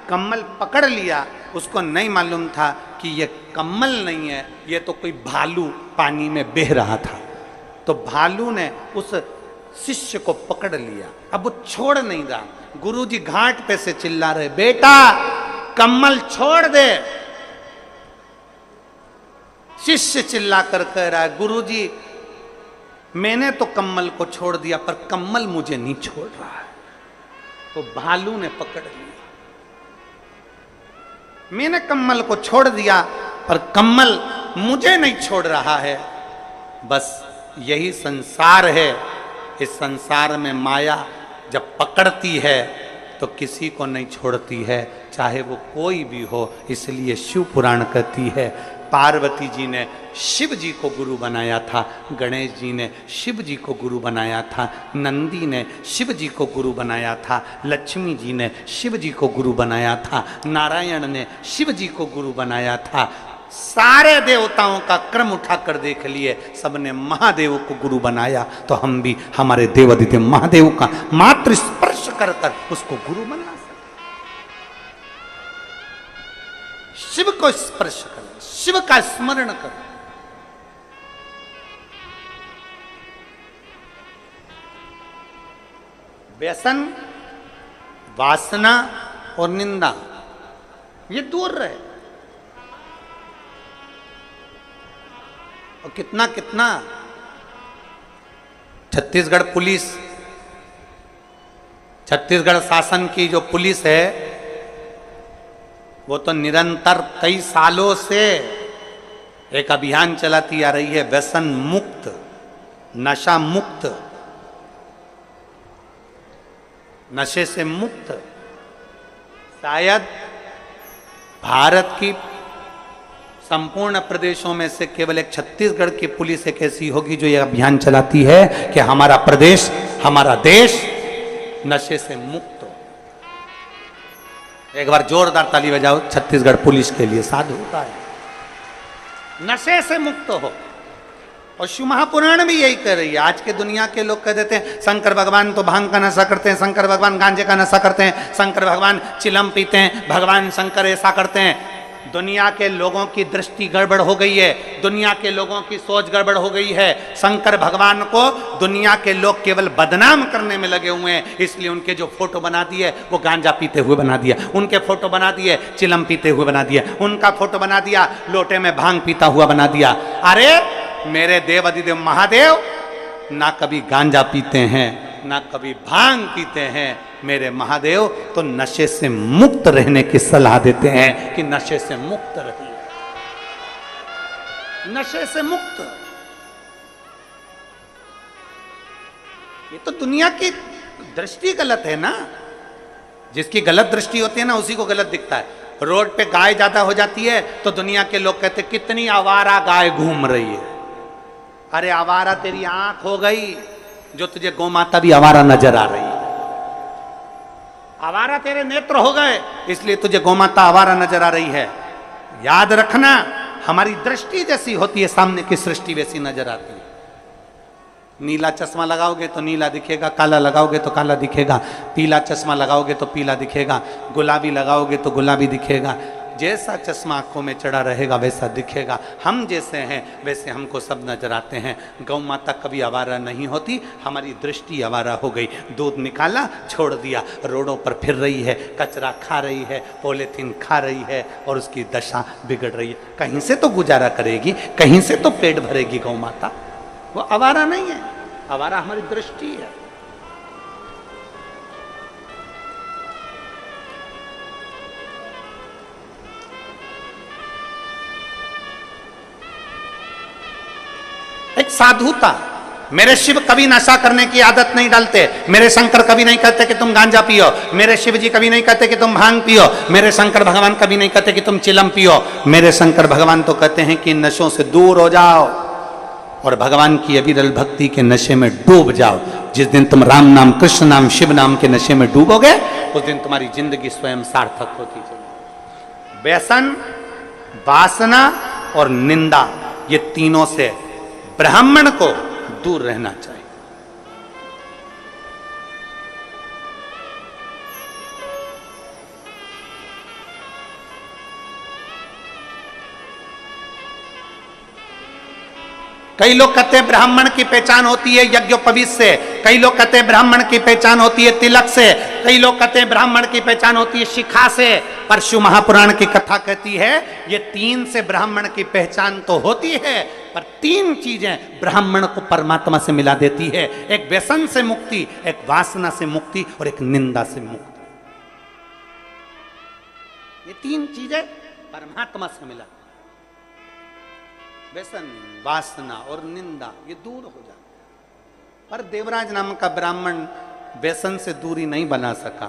कम्मल पकड़ लिया। उसको नहीं मालूम था कि ये कम्मल नहीं है, ये तो कोई भालू पानी में बह रहा था। तो भालू ने उस शिष्य को पकड़ लिया, अब वो छोड़ नहीं रहा। गुरुजी घाट पे से चिल्ला रहे, बेटा कम्मल छोड़ दे। शिष्य चिल्ला कर कह रहा है, गुरुजी मैंने तो कम्मल को छोड़ दिया, पर कम्मल मुझे नहीं छोड़ रहा है। तो भालू ने पकड़ लिया, मैंने कम्मल को छोड़ दिया पर कम्मल मुझे नहीं छोड़ रहा है। बस यही संसार है। इस संसार में माया जब पकड़ती है तो किसी को नहीं छोड़ती है, चाहे वो कोई भी हो। इसलिए शिव पुराण कहती है, पार्वती जी ने शिव जी को गुरु बनाया था, गणेश जी ने शिव जी को गुरु बनाया था, नंदी ने शिव जी को गुरु बनाया था, लक्ष्मी जी ने शिव जी को गुरु बनाया था, नारायण ने शिव जी को गुरु बनाया था, सारे देवताओं का क्रम उठाकर देख लिए, सबने महादेव को गुरु बनाया, तो हम भी हमारे देवादिदेव महादेव का मात्र स्पर्श कर कर उसको गुरु बना सकते। शिव को स्पर्श करो, शिव का स्मरण करो। व्यसन, वासना और निंदा ये दूर रहे। और कितना कितना छत्तीसगढ़ पुलिस, छत्तीसगढ़ शासन की जो पुलिस है वो तो निरंतर कई सालों से एक अभियान चलाती आ रही है, व्यसन मुक्त, नशा मुक्त, नशे से मुक्त। शायद भारत की संपूर्ण प्रदेशों में से केवल एक छत्तीसगढ़ की पुलिस एक ऐसी होगी जो यह अभियान चलाती है कि हमारा प्रदेश, हमारा देश नशे से मुक्त हो। एक बार जोरदार ताली बजाओ छत्तीसगढ़ पुलिस के लिए, साधु होता है, नशे से मुक्त हो। और शिव महापुराण भी यही कह रही है। आज के दुनिया के लोग कह देते हैं शंकर भगवान तो भांग का नशा करते हैं, शंकर भगवान गांजे का नशा करते हैं, शंकर भगवान चिलम पीते हैं, भगवान शंकर ऐसा करते हैं। दुनिया के लोगों की दृष्टि गड़बड़ हो गई है, दुनिया के लोगों की सोच गड़बड़ हो गई है। शंकर भगवान को दुनिया के लोग केवल बदनाम करने में लगे हुए हैं, इसलिए उनके जो फोटो बना दिए वो गांजा पीते हुए बना दिया, उनके फोटो बना दिए चिलम पीते हुए बना दिया, उनका फोटो बना दिया लोटे में भांग पीता हुआ बना दिया। अरे मेरे देव अधिदेव महादेव ना कभी गांजा पीते हैं ना कभी भांग पीते हैं। मेरे महादेव तो नशे से मुक्त रहने की सलाह देते हैं कि नशे से मुक्त रहिए, नशे से मुक्त। ये तो दुनिया की दृष्टि गलत है ना, जिसकी गलत दृष्टि होती है ना उसी को गलत दिखता है। रोड पे गाय ज्यादा हो जाती है तो दुनिया के लोग कहते कितनी आवारा गाय घूम रही है। अरे आवारा तेरी आंख हो गई जो तुझे गौ माता भी आवारा नजर आ रही है। आवारा तेरे नेत्र हो गए इसलिए तुझे गौ माता आवारा नजर आ रही है। याद रखना, हमारी दृष्टि जैसी होती है सामने की सृष्टि वैसी नजर आती है। नीला चश्मा लगाओगे तो नीला दिखेगा, काला लगाओगे तो काला दिखेगा, पीला चश्मा लगाओगे तो पीला दिखेगा, गुलाबी लगाओगे तो गुलाबी दिखेगा। जैसा चश्मा आंखों में चढ़ा रहेगा वैसा दिखेगा। हम जैसे हैं वैसे हमको सब नजर आते हैं। गौ माता कभी आवारा नहीं होती, हमारी दृष्टि आवारा हो गई। दूध निकाला छोड़ दिया, रोडों पर फिर रही है, कचरा खा रही है, पॉलीथीन खा रही है और उसकी दशा बिगड़ रही है। कहीं से तो गुजारा करेगी, कहीं से तो पेट भरेगी गौ माता। वो आवारा नहीं है, आवारा हमारी दृष्टि है। एक साधु था, मेरे शिव कभी नशा करने की आदत नहीं डालते, मेरे शंकर कभी नहीं कहते कि तुम गांजा पियो, मेरे शिव जी कभी नहीं कहते कि तुम भांग पियो, मेरे शंकर भगवान कभी नहीं कहते कि तुम चिलम पियो। मेरे शंकर भगवान तो कहते हैं कि नशों से दूर हो जाओ और भगवान की अविरल भक्ति के नशे में डूब जाओ। जिस दिन तुम राम नाम, कृष्ण नाम, शिव नाम के नशे में डूबोगे उस दिन तुम्हारी जिंदगी स्वयं सार्थक होती चलेगी। व्यसन, वासना और निंदा ये तीनों से ब्राह्मण को दूर रहना चाहिए। कई लोग कहते हैं ब्राह्मण की पहचान होती है यज्ञोपवीत से, कई लोग कहते हैं ब्राह्मण की पहचान होती है तिलक से, कई लोग कहते हैं ब्राह्मण की पहचान होती है शिखा से। पर शिव महापुराण की कथा कहती है ये तीन से ब्राह्मण की पहचान तो होती है, पर तीन चीजें ब्राह्मण को परमात्मा से मिला देती है। एक व्यसन से मुक्ति, एक वासना से मुक्ति और एक निंदा से मुक्ति। ये तीन चीजें परमात्मा से मिला। व्यसन, वासना और निंदा ये दूर हो जाता। पर देवराज नाम का ब्राह्मण व्यसन से दूरी नहीं बना सका,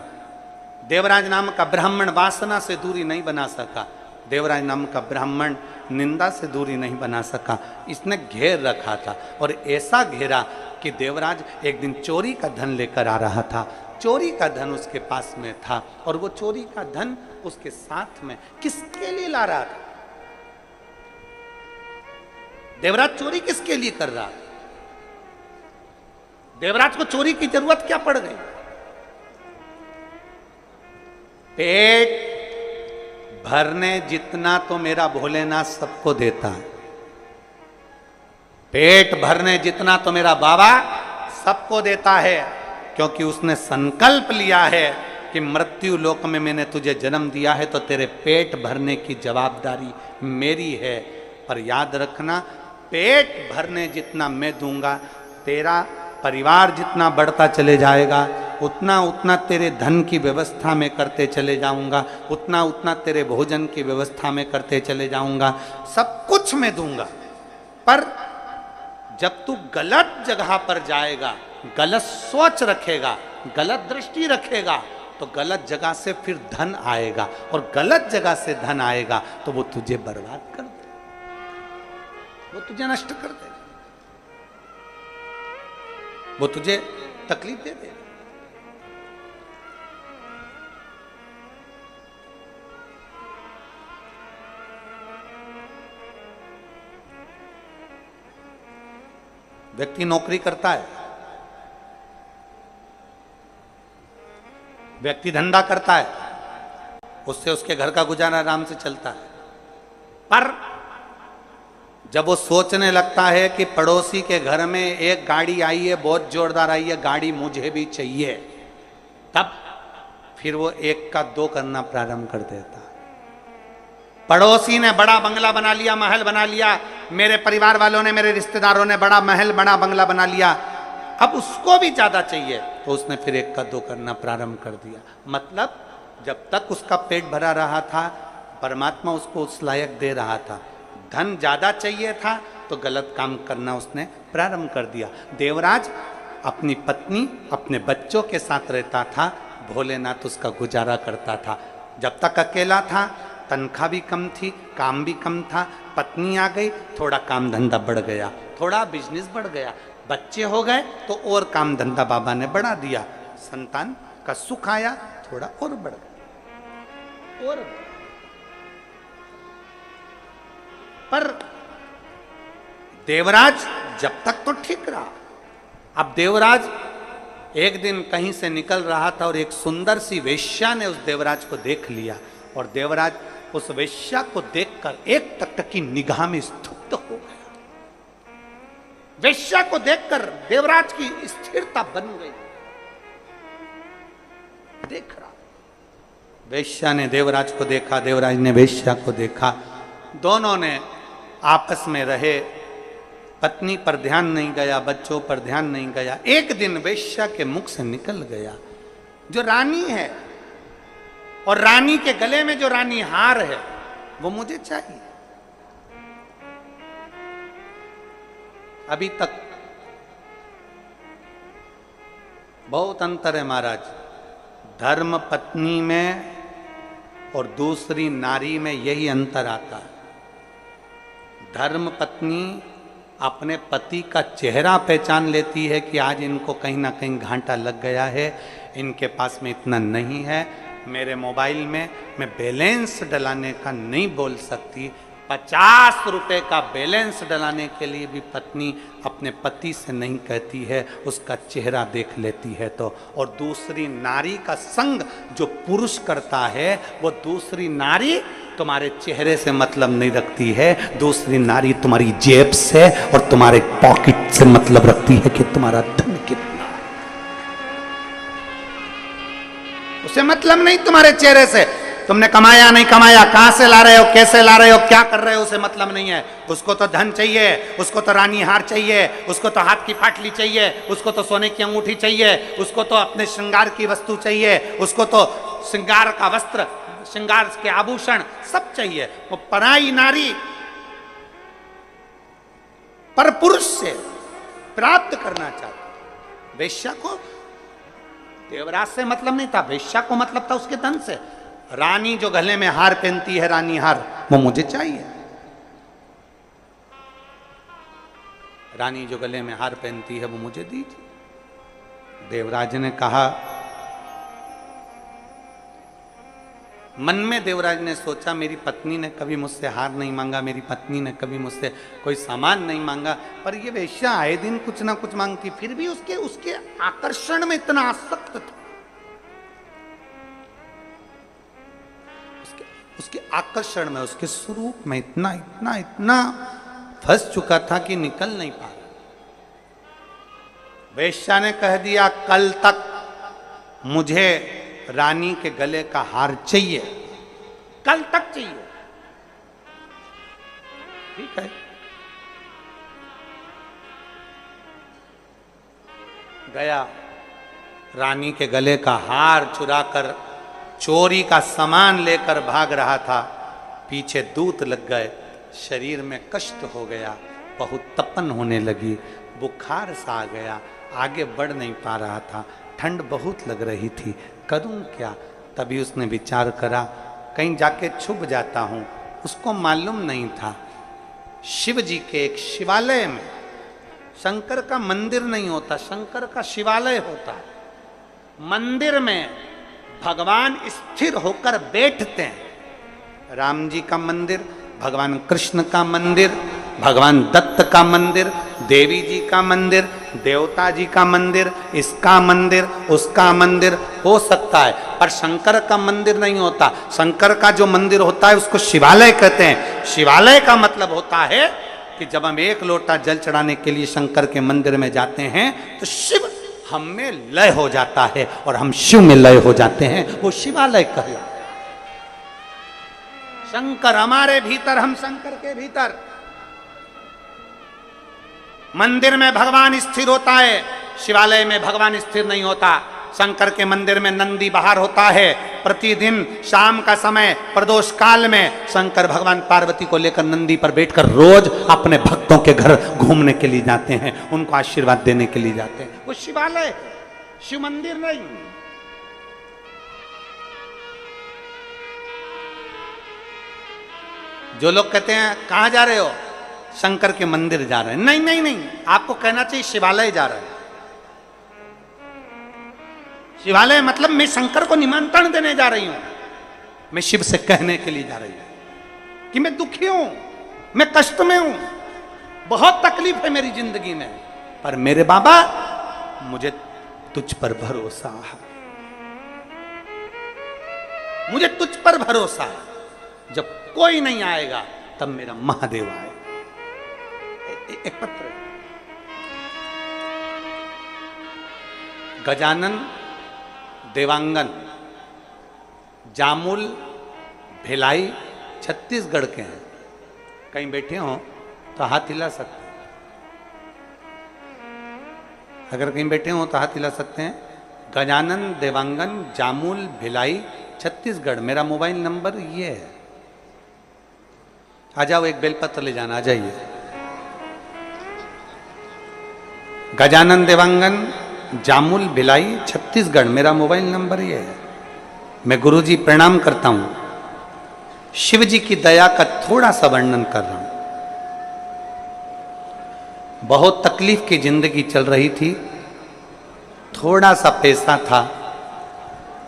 देवराज नाम का ब्राह्मण वासना से दूरी नहीं बना सका, देवराज नाम का ब्राह्मण निंदा से दूरी नहीं बना सका। इसने घेर रखा था और ऐसा घेरा कि देवराज एक दिन चोरी का धन लेकर आ रहा था। चोरी का धन उसके पास में था और वो चोरी का धन उसके साथ में किसके लिए ला रहा था? देवराज चोरी किसके लिए कर रहा? देवराज को चोरी की जरूरत क्या पड़ गई? पेट भरने जितना तो मेरा भोलेनाथ सबको देता है। पेट भरने जितना तो मेरा बाबा सबको देता है, क्योंकि उसने संकल्प लिया है कि मृत्यु लोक में मैंने तुझे जन्म दिया है तो तेरे पेट भरने की जवाबदारी मेरी है। पर याद रखना, पेट भरने जितना मैं दूंगा, तेरा परिवार जितना बढ़ता चले जाएगा, उतना उतना तेरे धन की व्यवस्था में करते चले जाऊंगा, उतना उतना तेरे भोजन की व्यवस्था में करते चले जाऊंगा, सब कुछ मैं दूंगा। पर जब तू गलत जगह पर जाएगा, गलत सोच रखेगा, गलत दृष्टि रखेगा, तो गलत जगह से फिर धन आएगा, और गलत जगह से धन आएगा तो वो तुझे बर्बाद कर दे, वो तुझे नष्ट कर दे, वो तुझे तकलीफ दे दे। व्यक्ति नौकरी करता है, व्यक्ति धंधा करता है, उससे उसके घर का गुजारा आराम से चलता है। पर जब वो सोचने लगता है कि पड़ोसी के घर में एक गाड़ी आई है, बहुत जोरदार आई है, गाड़ी मुझे भी चाहिए, तब फिर वो एक का दो करना प्रारंभ कर देता। पड़ोसी ने बड़ा बंगला बना लिया, महल बना लिया, मेरे परिवार वालों ने, मेरे रिश्तेदारों ने बड़ा महल, बड़ा बंगला बना लिया, अब उसको भी ज्यादा चाहिए, तो उसने फिर एक का दो करना प्रारंभ कर दिया। मतलब जब तक उसका पेट भरा रहा था, परमात्मा उसको उस लायक दे रहा था। धन ज्यादा चाहिए था तो गलत काम करना उसने प्रारंभ कर दिया। देवराज अपनी पत्नी, अपने बच्चों के साथ रहता था, भोलेनाथ उसका गुजारा करता था। जब तक अकेला था, तनख्वाह भी कम थी, काम भी कम था, पत्नी आ गई, थोड़ा काम धंधा बढ़ गया, थोड़ा बिजनेस बढ़ गया, बच्चे हो गए तो और काम धंधा बाबा ने बढ़ा दिया, संतान का सुख आया, थोड़ा और बढ़ गया, और पर देवराज जब तक तो ठीक रहा। अब देवराज एक दिन कहीं से निकल रहा था और एक सुंदर सी वेश्या ने उस देवराज को देख लिया, और देवराज उस वेश्या को देखकर एक टकटकी निगाह में स्तब्ध हो गया। वेश्या को देखकर देवराज की स्थिरता बन गई। देख रहा, वेश्या ने देवराज को देखा, देवराज ने वेश्या को देखा, दोनों ने आपस में रहे, पत्नी पर ध्यान नहीं गया, बच्चों पर ध्यान नहीं गया। एक दिन वेश्या के मुख से निकल गया, जो रानी है और रानी के गले में जो रानी हार है वो मुझे चाहिए। अभी तक बहुत अंतर है महाराज, धर्म पत्नी में और दूसरी नारी में यही अंतर आता है। धर्म पत्नी अपने पति का चेहरा पहचान लेती है कि आज इनको कहीं ना कहीं घाटा लग गया है, इनके पास में इतना नहीं है, मेरे मोबाइल में मैं बैलेंस डलाने का नहीं बोल सकती, 50 रुपए का बैलेंस डलाने के लिए भी पत्नी अपने पति से नहीं कहती है, उसका चेहरा देख लेती है तो। और दूसरी नारी का संग जो पुरुष करता है, वो दूसरी नारी तुम्हारे चेहरे से मतलब नहीं रखती है, दूसरी नारी तुम्हारी जेब से और तुम्हारे पॉकेट से मतलब रखती है कि तुम्हारा धन कितना है। उसे मतलब नहीं तुम्हारे चेहरे से, तुमने कमाया नहीं कमाया, कहां से ला रहे हो, कैसे ला रहे हो, क्या कर रहे हो, उसे मतलब नहीं है। उसको तो धन चाहिए, उसको तो रानी हार चाहिए, उसको तो हाथ की पाटली चाहिए, उसको तो सोने की अंगूठी चाहिए, उसको तो अपने श्रृंगार की वस्तु चाहिए, उसको तो श्रृंगार का वस्त्र, श्रृंगार के आभूषण सब चाहिए। वो पराई नारी पर पुरुष से प्राप्त करना चाहती। वेश्या को देवराज से मतलब नहीं था, वेश्या को मतलब था उसके धन से। रानी जो गले में हार पहनती है, रानी हार, वो मुझे चाहिए। रानी जो गले में हार पहनती है वो मुझे दीजिए। देवराज ने कहा, मन में देवराज ने सोचा, मेरी पत्नी ने कभी मुझसे हार नहीं मांगा, मेरी पत्नी ने कभी मुझसे कोई सामान नहीं मांगा, पर ये वेश्या आए दिन कुछ ना कुछ मांगती, फिर भी उसके आकर्षण में इतना आसक्त था, उसके आकर्षण में, उसके स्वरूप में इतना इतना इतना फंस चुका था कि निकल नहीं पा रहा। वेश्या ने कह दिया, कल तक मुझे रानी के गले का हार चाहिए, कल तक चाहिए। ठीक है, गया, रानी के गले का हार चुराकर चोरी का सामान लेकर भाग रहा था, पीछे दूत लग गए, शरीर में कष्ट हो गया, बहुत तपन होने लगी, बुखार सा आ गया, आगे बढ़ नहीं पा रहा था, ठंड बहुत लग रही थी, करूं क्या? तभी उसने विचार करा, कहीं जाके छुप जाता हूं। उसको मालूम नहीं था शिव जी के एक शिवालय में, शंकर का मंदिर नहीं होता, शंकर का शिवालय होता है। मंदिर में भगवान स्थिर होकर बैठते हैं। राम जी का मंदिर, भगवान कृष्ण का मंदिर, भगवान दत्त का मंदिर, देवी जी का मंदिर, देवता जी का मंदिर, इसका मंदिर, उसका मंदिर हो सकता है, पर शंकर का मंदिर नहीं होता। शंकर का जो मंदिर होता है उसको शिवालय कहते हैं। शिवालय का मतलब होता है कि जब हम एक लोटा जल चढ़ाने के लिए शंकर के मंदिर में जाते हैं तो शिव हम में लय हो जाता है और हम शिव में लय हो जाते हैं, वो शिवालय कहलाता है। शंकर हमारे भीतर, हम शंकर के भीतर। मंदिर में भगवान स्थिर होता है, शिवालय में भगवान स्थिर नहीं होता। शंकर के मंदिर में नंदी बाहर होता है। प्रतिदिन शाम का समय प्रदोष काल में शंकर भगवान पार्वती को लेकर नंदी पर बैठकर रोज अपने भक्तों के घर घूमने के लिए जाते हैं, उनको आशीर्वाद देने के लिए जाते हैं। वो शिवालय है, शिव मंदिर नहीं। जो लोग कहते हैं कहां जा रहे हो, शंकर के मंदिर जा रहे हैं, नहीं नहीं नहीं, आपको कहना चाहिए शिवालय जा रहे हैं। शिवालय मतलब मैं शंकर को निमंत्रण देने जा रही हूं, मैं शिव से कहने के लिए जा रही हूं कि मैं दुखी हूं, मैं कष्ट में हूं, बहुत तकलीफ है मेरी जिंदगी में, पर मेरे बाबा मुझे तुझ पर भरोसा है, मुझे तुझ पर भरोसा है। जब कोई नहीं आएगा तब मेरा महादेव आए। एक पत्र, गजानन देवांगन जामुल भिलाई छत्तीसगढ़ के हैं। कहीं बैठे हो तो हाथ हिला सकते हैं, अगर कहीं बैठे हो तो हाथ हिला सकते हैं। गजानन देवांगन जामुल भिलाई छत्तीसगढ़, मेरा मोबाइल नंबर ये है। आ जाओ, एक बेलपत्र ले जाना, आ जाइए। गजानन देवांगन जामुल भिलाई छत्तीसगढ़, मेरा मोबाइल नंबर ये है। मैं गुरुजी प्रणाम करता हूं। शिव जी की दया का थोड़ा सा वर्णन कर रहा हूं। बहुत तकलीफ की जिंदगी चल रही थी, थोड़ा सा पैसा था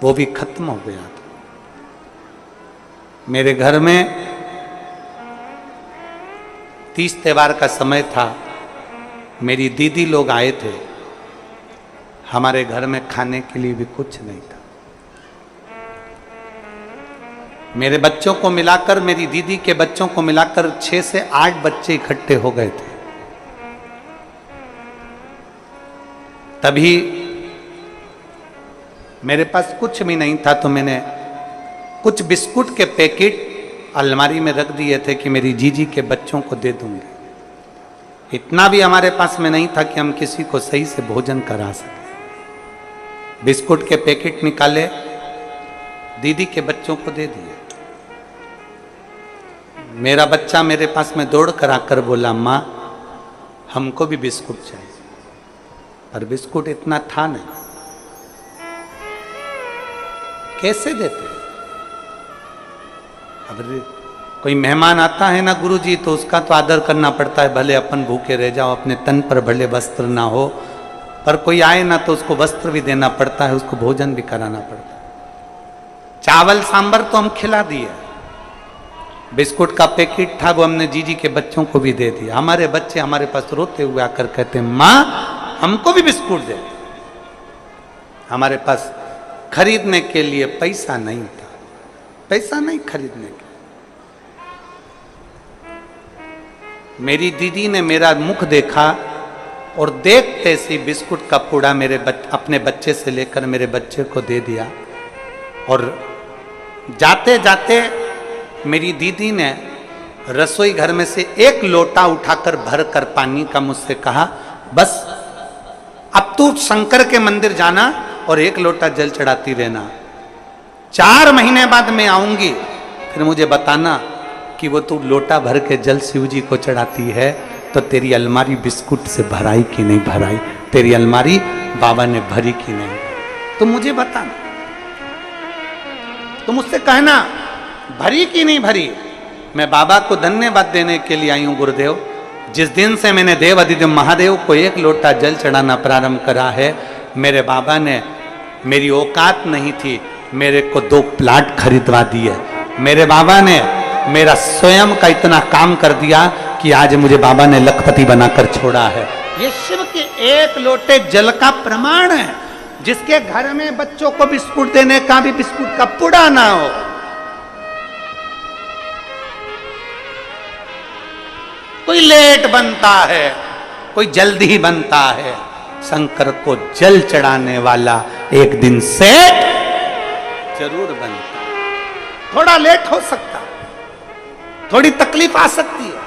वो भी खत्म हो गया था। मेरे घर में 30 त्योहार का समय था, मेरी दीदी लोग आए थे, हमारे घर में खाने के लिए भी कुछ नहीं था। मेरे बच्चों को मिलाकर, मेरी दीदी के बच्चों को मिलाकर 6 से 8 बच्चे इकट्ठे हो गए थे। तभी मेरे पास कुछ भी नहीं था, तो मैंने कुछ बिस्कुट के पैकेट अलमारी में रख दिए थे कि मेरी जीजी के बच्चों को दे दूंगी। इतना भी हमारे पास में नहीं था कि हम किसी को सही से भोजन करा सकें। बिस्कुट के पैकेट निकाले, दीदी के बच्चों को दे दिए। मेरा बच्चा मेरे पास में दौड़ कर आकर बोला, माँ हमको भी बिस्कुट चाहिए, पर बिस्कुट इतना था नहीं, कैसे देते? अब कोई मेहमान आता है ना गुरुजी, तो उसका तो आदर करना पड़ता है, भले अपन भूखे रह जाओ, अपने तन पर भले वस्त्र ना हो, पर कोई आए ना तो उसको वस्त्र भी देना पड़ता है, उसको भोजन भी कराना पड़ता है। चावल सांबर तो हम खिला दिए, बिस्कुट का पैकेट था वो हमने जीजी के बच्चों को भी दे दिया। हमारे बच्चे हमारे पास रोते हुए आकर कहते हैं माँ हमको भी बिस्कुट दे। हमारे पास खरीदने के लिए पैसा नहीं था, पैसा नहीं खरीदने के। मेरी दीदी ने मेरा मुख देखा और देखते सी बिस्कुट का पूड़ा अपने बच्चे से लेकर मेरे बच्चे को दे दिया। और जाते जाते मेरी दीदी ने रसोई घर में से एक लोटा उठाकर भरकर पानी का मुझसे कहा बस अब तू शंकर के मंदिर जाना और एक लोटा जल चढ़ाती रहना। 4 महीने बाद मैं आऊंगी, फिर मुझे बताना कि वो तू लोटा भर के जल शिव जी को चढ़ाती है तो तेरी अलमारी बिस्कुट से भराई कि नहीं भराई, तेरी अलमारी बाबा ने भरी कि नहीं। तो मुझे बताना, तो मुझसे कहना भरी कि नहीं भरी। मैं बाबा को धन्यवाद देने के लिए आई हूं गुरुदेव। जिस दिन से मैंने देव अधिदेव महादेव को एक लोटा जल चढ़ाना प्रारंभ करा है, मेरे बाबा ने, मेरी औकात नहीं थी, मेरे को 2 प्लाट खरीदवा दिए। मेरे बाबा ने मेरा स्वयं का इतना काम कर दिया कि आज मुझे बाबा ने लखपति बनाकर छोड़ा है। ये शिव के एक लोटे जल का प्रमाण है। जिसके घर में बच्चों को बिस्कुट देने का भी बिस्कुट का पुड़ा ना हो, कोई लेट बनता है, कोई जल्दी बनता है, शंकर को जल चढ़ाने वाला एक दिन सेठ जरूर बनता। थोड़ा लेट हो सकता, थोड़ी तकलीफ आ सकती है,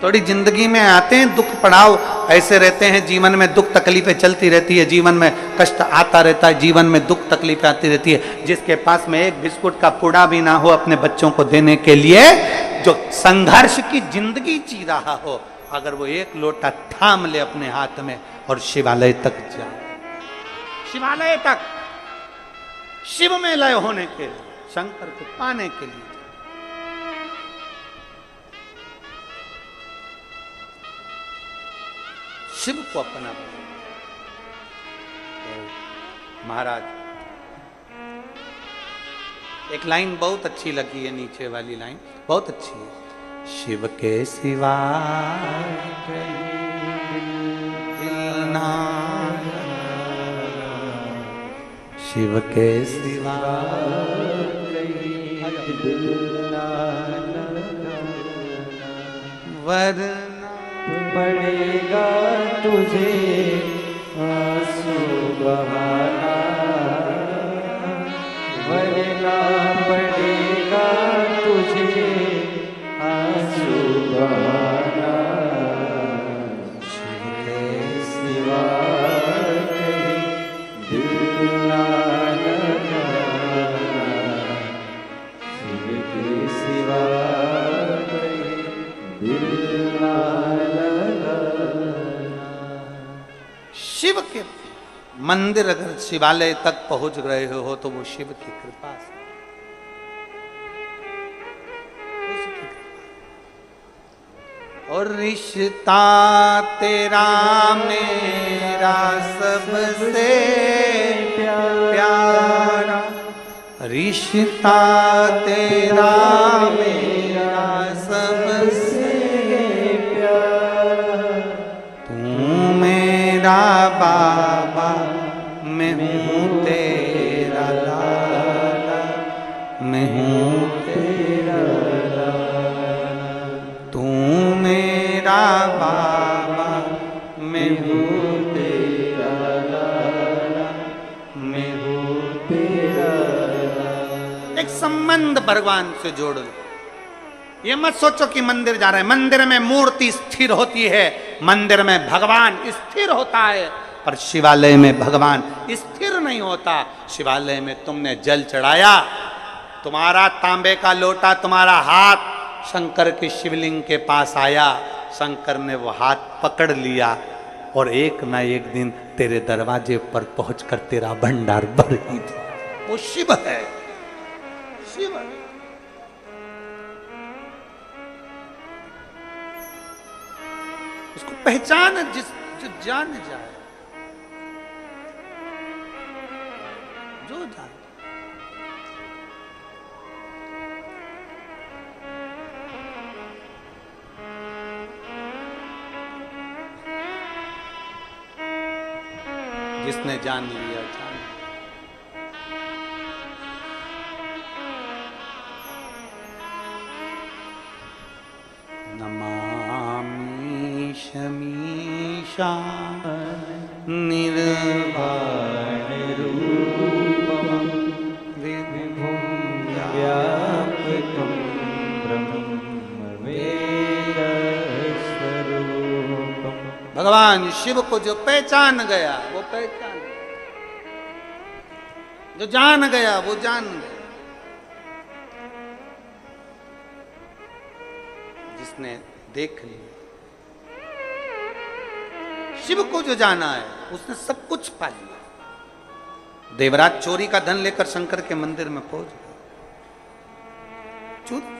थोड़ी जिंदगी में आते हैं दुख पड़ाव ऐसे रहते हैं, जीवन में दुख तकलीफें चलती रहती है, जीवन में कष्ट आता रहता है, जीवन में दुख तकलीफें आती रहती है। जिसके पास में एक बिस्कुट का पूड़ा भी ना हो अपने बच्चों को देने के लिए, जो संघर्ष की जिंदगी जी रहा हो, अगर वो एक लोटा थाम ले अपने हाथ में और शिवालय तक जाए, शिवालय तक शिव में लय होने के लिए, शंकर को पाने के लिए, शिव को अपना महाराज। एक लाइन बहुत अच्छी लगी है, नीचे वाली लाइन बहुत अच्छी है। शिव के सिवा दिल ना, शिव के सिवा वरना पड़ेगा तुझे आंसू बहाना, वरना पड़ेगा तुझे आंसू बहाना। शिव के सिवा कहीं दिल ना लगाना, शिव के सिवा कहीं दिल ना शिव के मंदिर अगर शिवालय तक पहुंच रहे हो तो वो शिव की कृपा से, और रिश्ता तेरा मेरा सबसे प्यारा, रिश्ता तेरा मेरा सबसे प्यारा, तू मेरा बाबा मैं हूँ तेरा लाला, मैं हूँ तेरा लाला, तू मेरा बाबा मैं हूँ तेरा लाला, मैं हूँ तेरा लाला। एक संबंध भगवान से जोड़ लो। ये मत सोचो कि मंदिर जा रहे हैं, मंदिर में मूर्ति स्थिर होती है, मंदिर में भगवान स्थिर होता है, पर शिवालय में भगवान स्थिर नहीं होता। शिवालय में तुमने जल चढ़ाया, तुम्हारा तांबे का लोटा, तुम्हारा हाथ शंकर के शिवलिंग के पास आया, शंकर ने वो हाथ पकड़ लिया और एक ना एक दिन तेरे दरवाजे पर पहुंचकर तेरा भंडार भर ही दिया। वो शिव है, शिव है। उसको पहचान जो जान जाए, जो जाने। जिसने जान लिया जान। नमामि शमीशा निर्वाण रूपम विभुं व्यापकं ब्रह्म वेदस्वरूपम। भगवान शिव को जो पहचान गया वो पहचान गया, जो जान गया वो जान गया। जिसने देख लिया, शिव को जो जाना है उसने सब कुछ पा लिया। देवराज चोरी का धन लेकर शंकर के मंदिर में पहुंच गया, चोरी का।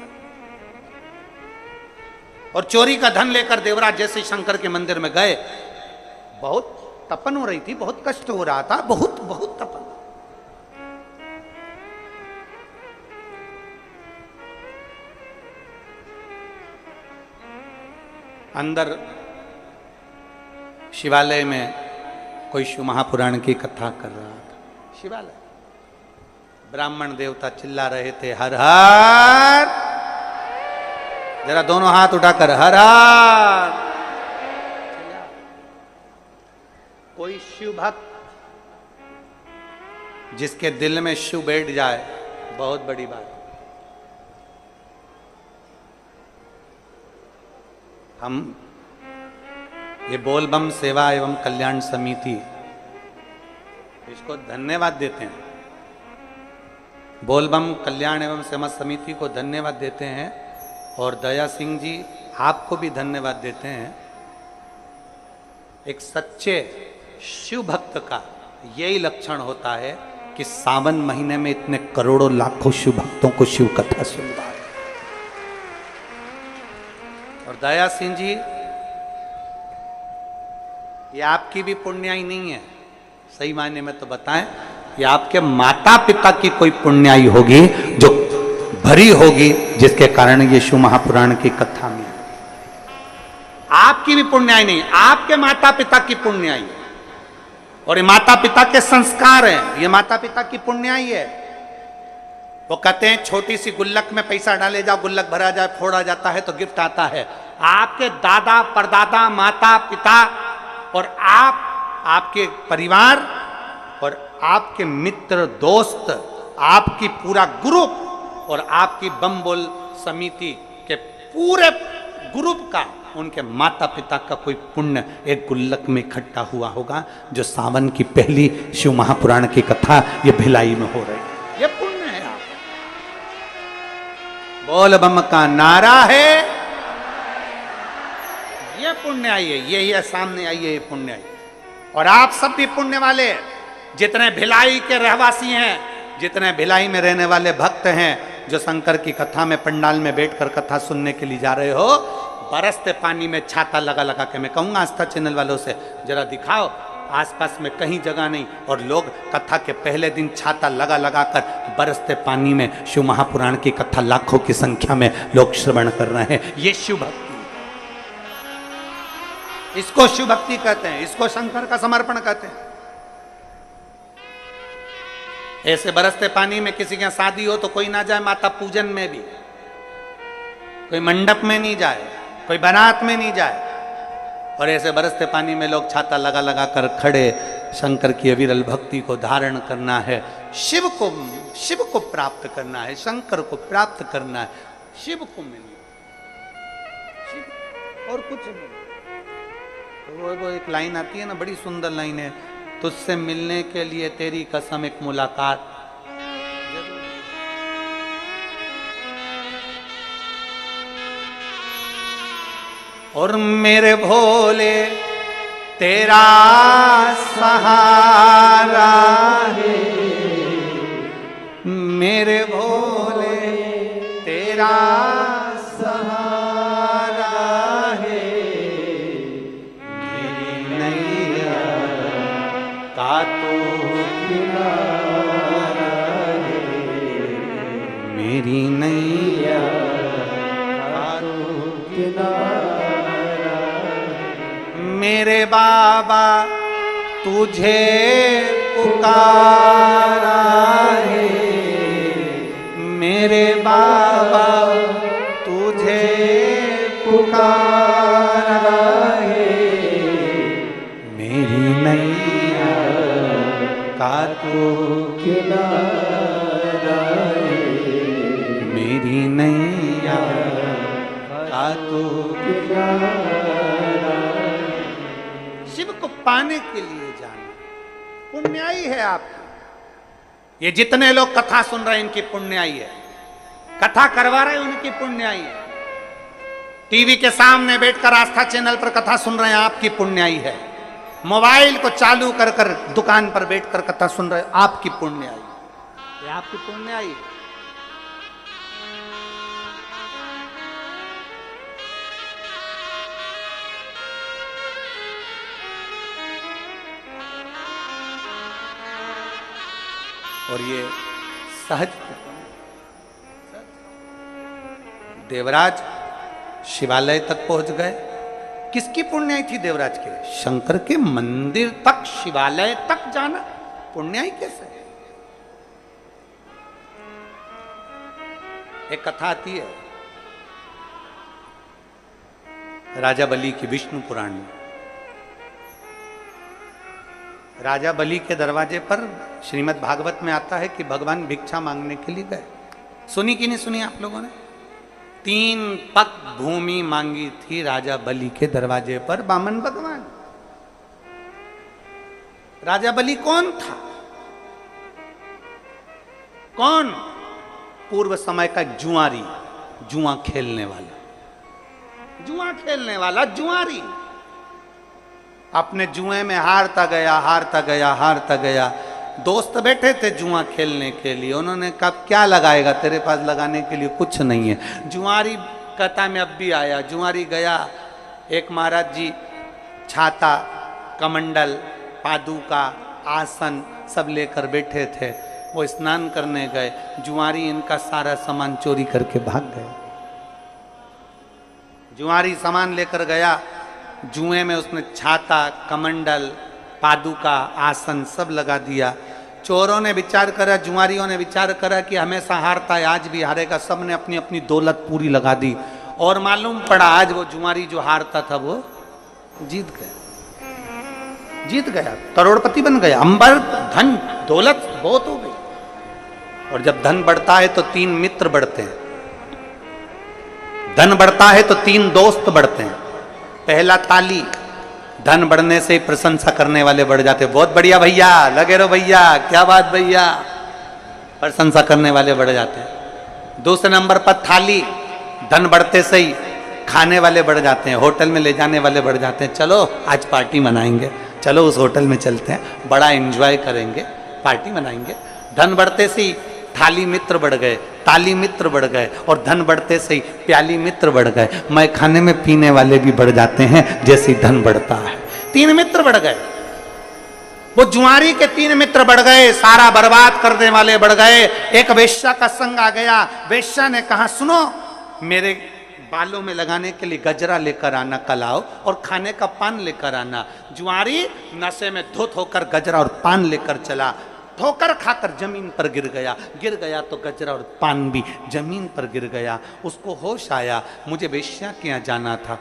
और चोरी का धन लेकर देवराज जैसे शंकर के मंदिर में गए, बहुत तपन हो रही थी, बहुत कष्ट हो रहा था, बहुत बहुत तपन। अंदर शिवालय में कोई शिव महापुराण की कथा कर रहा था। शिवालय, ब्राह्मण देवता चिल्ला रहे थे, हर हर। जरा दोनों हाथ उठाकर हर हर। कोई शिव भक्त जिसके दिल में शिव बैठ जाए, बहुत बड़ी बात। हम ये बोलबम सेवा एवं कल्याण समिति इसको धन्यवाद देते हैं। बोलबम कल्याण एवं सेवा समिति को धन्यवाद देते हैं, और दया सिंह जी आपको भी धन्यवाद देते हैं। एक सच्चे शिव भक्त का यही लक्षण होता है कि सावन महीने में इतने करोड़ों लाखों शिव भक्तों को शिव कथा सुनवा है। और दया सिंह जी, ये आपकी भी पुण्याई नहीं है, सही मायने में तो बताएं, ये आपके माता पिता की कोई पुण्याई होगी जो भरी होगी, जिसके कारण ये शिव महापुराण की कथा में। आपकी भी पुण्याई नहीं, आपके माता पिता की पुण्याई है। और ये माता पिता के संस्कार हैं, ये माता पिता की पुण्याई है। वो कहते हैं छोटी सी गुल्लक में पैसा डाले जाओ, गुल्लक भरा जाए, फोड़ा जाता है तो गिफ्ट आता है। आपके दादा परदादा माता पिता और आप, आपके परिवार और आपके मित्र दोस्त, आपकी पूरा ग्रुप और आपकी बम बोल समिति के पूरे ग्रुप का, उनके माता पिता का कोई पुण्य एक गुल्लक में इकट्ठा हुआ होगा, जो सावन की पहली शिव महापुराण की कथा ये भिलाई में हो रही है। ये पुण्य है। आप बोल बम का नारा है, ये पुण्य आई है, यही है, सामने आई है, ये पुण्य आई। और आप सब भी पुण्य वाले, जितने भिलाई के रहवासी हैं, जितने भिलाई में रहने वाले भक्त हैं, जो शंकर की कथा में पंडाल में बैठकर कथा सुनने के लिए जा रहे हो, बरसते पानी में छाता लगा लगा के, मैं कहूंगा आस्था चैनल वालों से जरा दिखाओ, आसपास में कहीं जगह नहीं, और लोग कथा के पहले दिन छाता लगा लगा कर बरसते पानी में शिव महापुराण की कथा लाखों की संख्या में लोग श्रवण कर रहे हैं। ये शिव भक्ति, इसको शिव भक्ति कहते हैं, इसको शंकर का समर्पण कहते हैं। ऐसे बरसते पानी में किसी के यहाँ शादी हो तो कोई ना जाए माता पूजन में भी, कोई मंडप में नहीं जाए, कोई बारात में नहीं जाए, और ऐसे बरसते पानी में लोग छाता लगा लगा कर खड़े शंकर की अविरल भक्ति को धारण करना है, शिव को प्राप्त करना है, शंकर को प्राप्त करना है, शिव को मिलना, शिव और कुछ नहीं। वो एक लाइन आती है ना, बड़ी सुंदर लाइन है, तुझसे मिलने के लिए तेरी कसम एक मुलाकात। और मेरे भोले तेरा सहारा है, मेरे भोले तेरा सहारा है, मेरी नैया का तो किनारा है, मेरी नैया का तो किनारा। मेरे बाबा तुझे पुकारा है मेरे बाबा, तुझे पुकारा है मेरी नैया का तू किनारा है, मेरी नैया का तू किनारा। शिव को पाने के लिए जाना पुण्याई है आपकी। ये जितने लोग कथा सुन रहे हैं इनकी पुण्याई है, कथा करवा रहे हैं उनकी पुण्याई है, टीवी के सामने बैठकर आस्था चैनल पर कथा सुन रहे हैं आपकी पुण्याई है, मोबाइल को चालू कर कर दुकान पर बैठकर कथा सुन रहे हैं आपकी पुण्याई, ये आपकी पुण्याई है। और ये सहज देवराज शिवालय तक पहुंच गए। किसकी पुण्याई थी देवराज के? शंकर के मंदिर तक, शिवालय तक जाना पुण्याई कैसे? एक कथा आती है राजा बलि की विष्णु पुराण में। राजा बलि के दरवाजे पर श्रीमद् भागवत में आता है कि भगवान भिक्षा मांगने के लिए गए। सुनी कि नहीं सुनी आप लोगों ने? 3 पग भूमि मांगी थी राजा बलि के दरवाजे पर बामन भगवान। राजा बलि कौन था? कौन? पूर्व समय का जुआरी, जुआ खेलने वाला, जुआ खेलने वाला जुआरी। अपने जुए में हारता गया, हारता गया, हारता गया। दोस्त बैठे थे जुआ खेलने के लिए, उन्होंने कहा क्या लगाएगा, तेरे पास लगाने के लिए कुछ नहीं है। जुआरी कथा में अब भी आया। जुआरी गया, एक महाराज जी छाता, कमंडल, पादुका, आसन सब लेकर बैठे थे। वो स्नान करने गए, जुआरी इनका सारा सामान चोरी करके भाग गए। जुआरी सामान लेकर गया, जुए में उसने छाता, कमंडल, पादुका, आसन सब लगा दिया। चोरों ने विचार करा, जुआरियों ने विचार करा कि हमेशा हारता है, आज भी हारेगा। सब ने अपनी अपनी दौलत पूरी लगा दी और मालूम पड़ा आज वो जुआरी जो हारता था वो जीत गया, जीत गया, करोड़पति बन गया। अंबर धन दौलत बहुत हो गई। और जब धन बढ़ता है तो 3 मित्र बढ़ते हैं, धन बढ़ता है तो 3 दोस्त बढ़ते हैं। पहला ताली, धन बढ़ने से ही प्रशंसा करने वाले बढ़ जाते, बहुत बढ़िया भैया, लगे रहो भैया, क्या बात भैया, प्रशंसा करने वाले बढ़ जाते हैं। दूसरे नंबर पर थाली, धन बढ़ते से ही खाने वाले बढ़ जाते हैं, होटल में ले जाने वाले बढ़ जाते हैं। चलो आज पार्टी मनाएंगे, चलो उस होटल में चलते हैं, बड़ा एंजॉय करेंगे, पार्टी मनाएंगे। धन बढ़ते से ही थाली मित्र बढ़ गए, ताली मित्र बढ़ गए, और धन बढ़ते से ही प्याली मित्र बढ़ गए। मैं खाने में पीने वाले भी बढ़ जाते हैं जैसे ही धन बढ़ता है। 3 मित्र बढ़ गए। वो जुआरी के 3 मित्र बढ़ गए, सारा बर्बाद करने वाले बढ़ गए। एक वेश्या का संग आ गया। वेश्या ने कहा सुनो, मेरे बालों में लगाने के लिए गजरा लेकर आना कल आओ, और खाने का पान लेकर आना। जुआरी नशे में धुत होकर गजरा और पान लेकर चला, ठोकर खाकर जमीन पर गिर गया तो गजरा और पान भी जमीन पर गिर गया। उसको होश आया, मुझे वेश्या के यहाँ जाना था।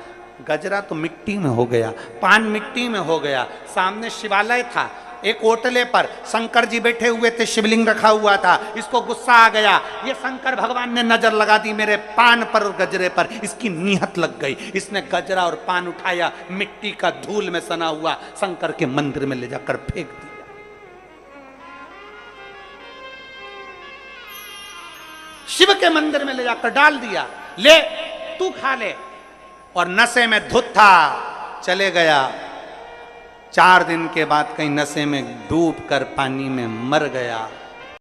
गजरा तो मिट्टी में हो गया, पान मिट्टी में हो गया। सामने शिवालय था, एक ओटले पर शंकर जी बैठे हुए थे, शिवलिंग रखा हुआ था। इसको गुस्सा आ गया, ये शंकर भगवान ने नजर लगा दी मेरे पान पर और गजरे पर, इसकी नीहत लग गई। इसने गजरा और पान उठाया, मिट्टी का धूल में सना हुआ शंकर के मंदिर में ले जाकर फेंक दिया। शिव के मंदिर में ले जाकर डाल दिया, ले तू खा ले। और नशे में धुत था, चले गया। 4 दिन के बाद कहीं नशे में डूब कर पानी में मर गया।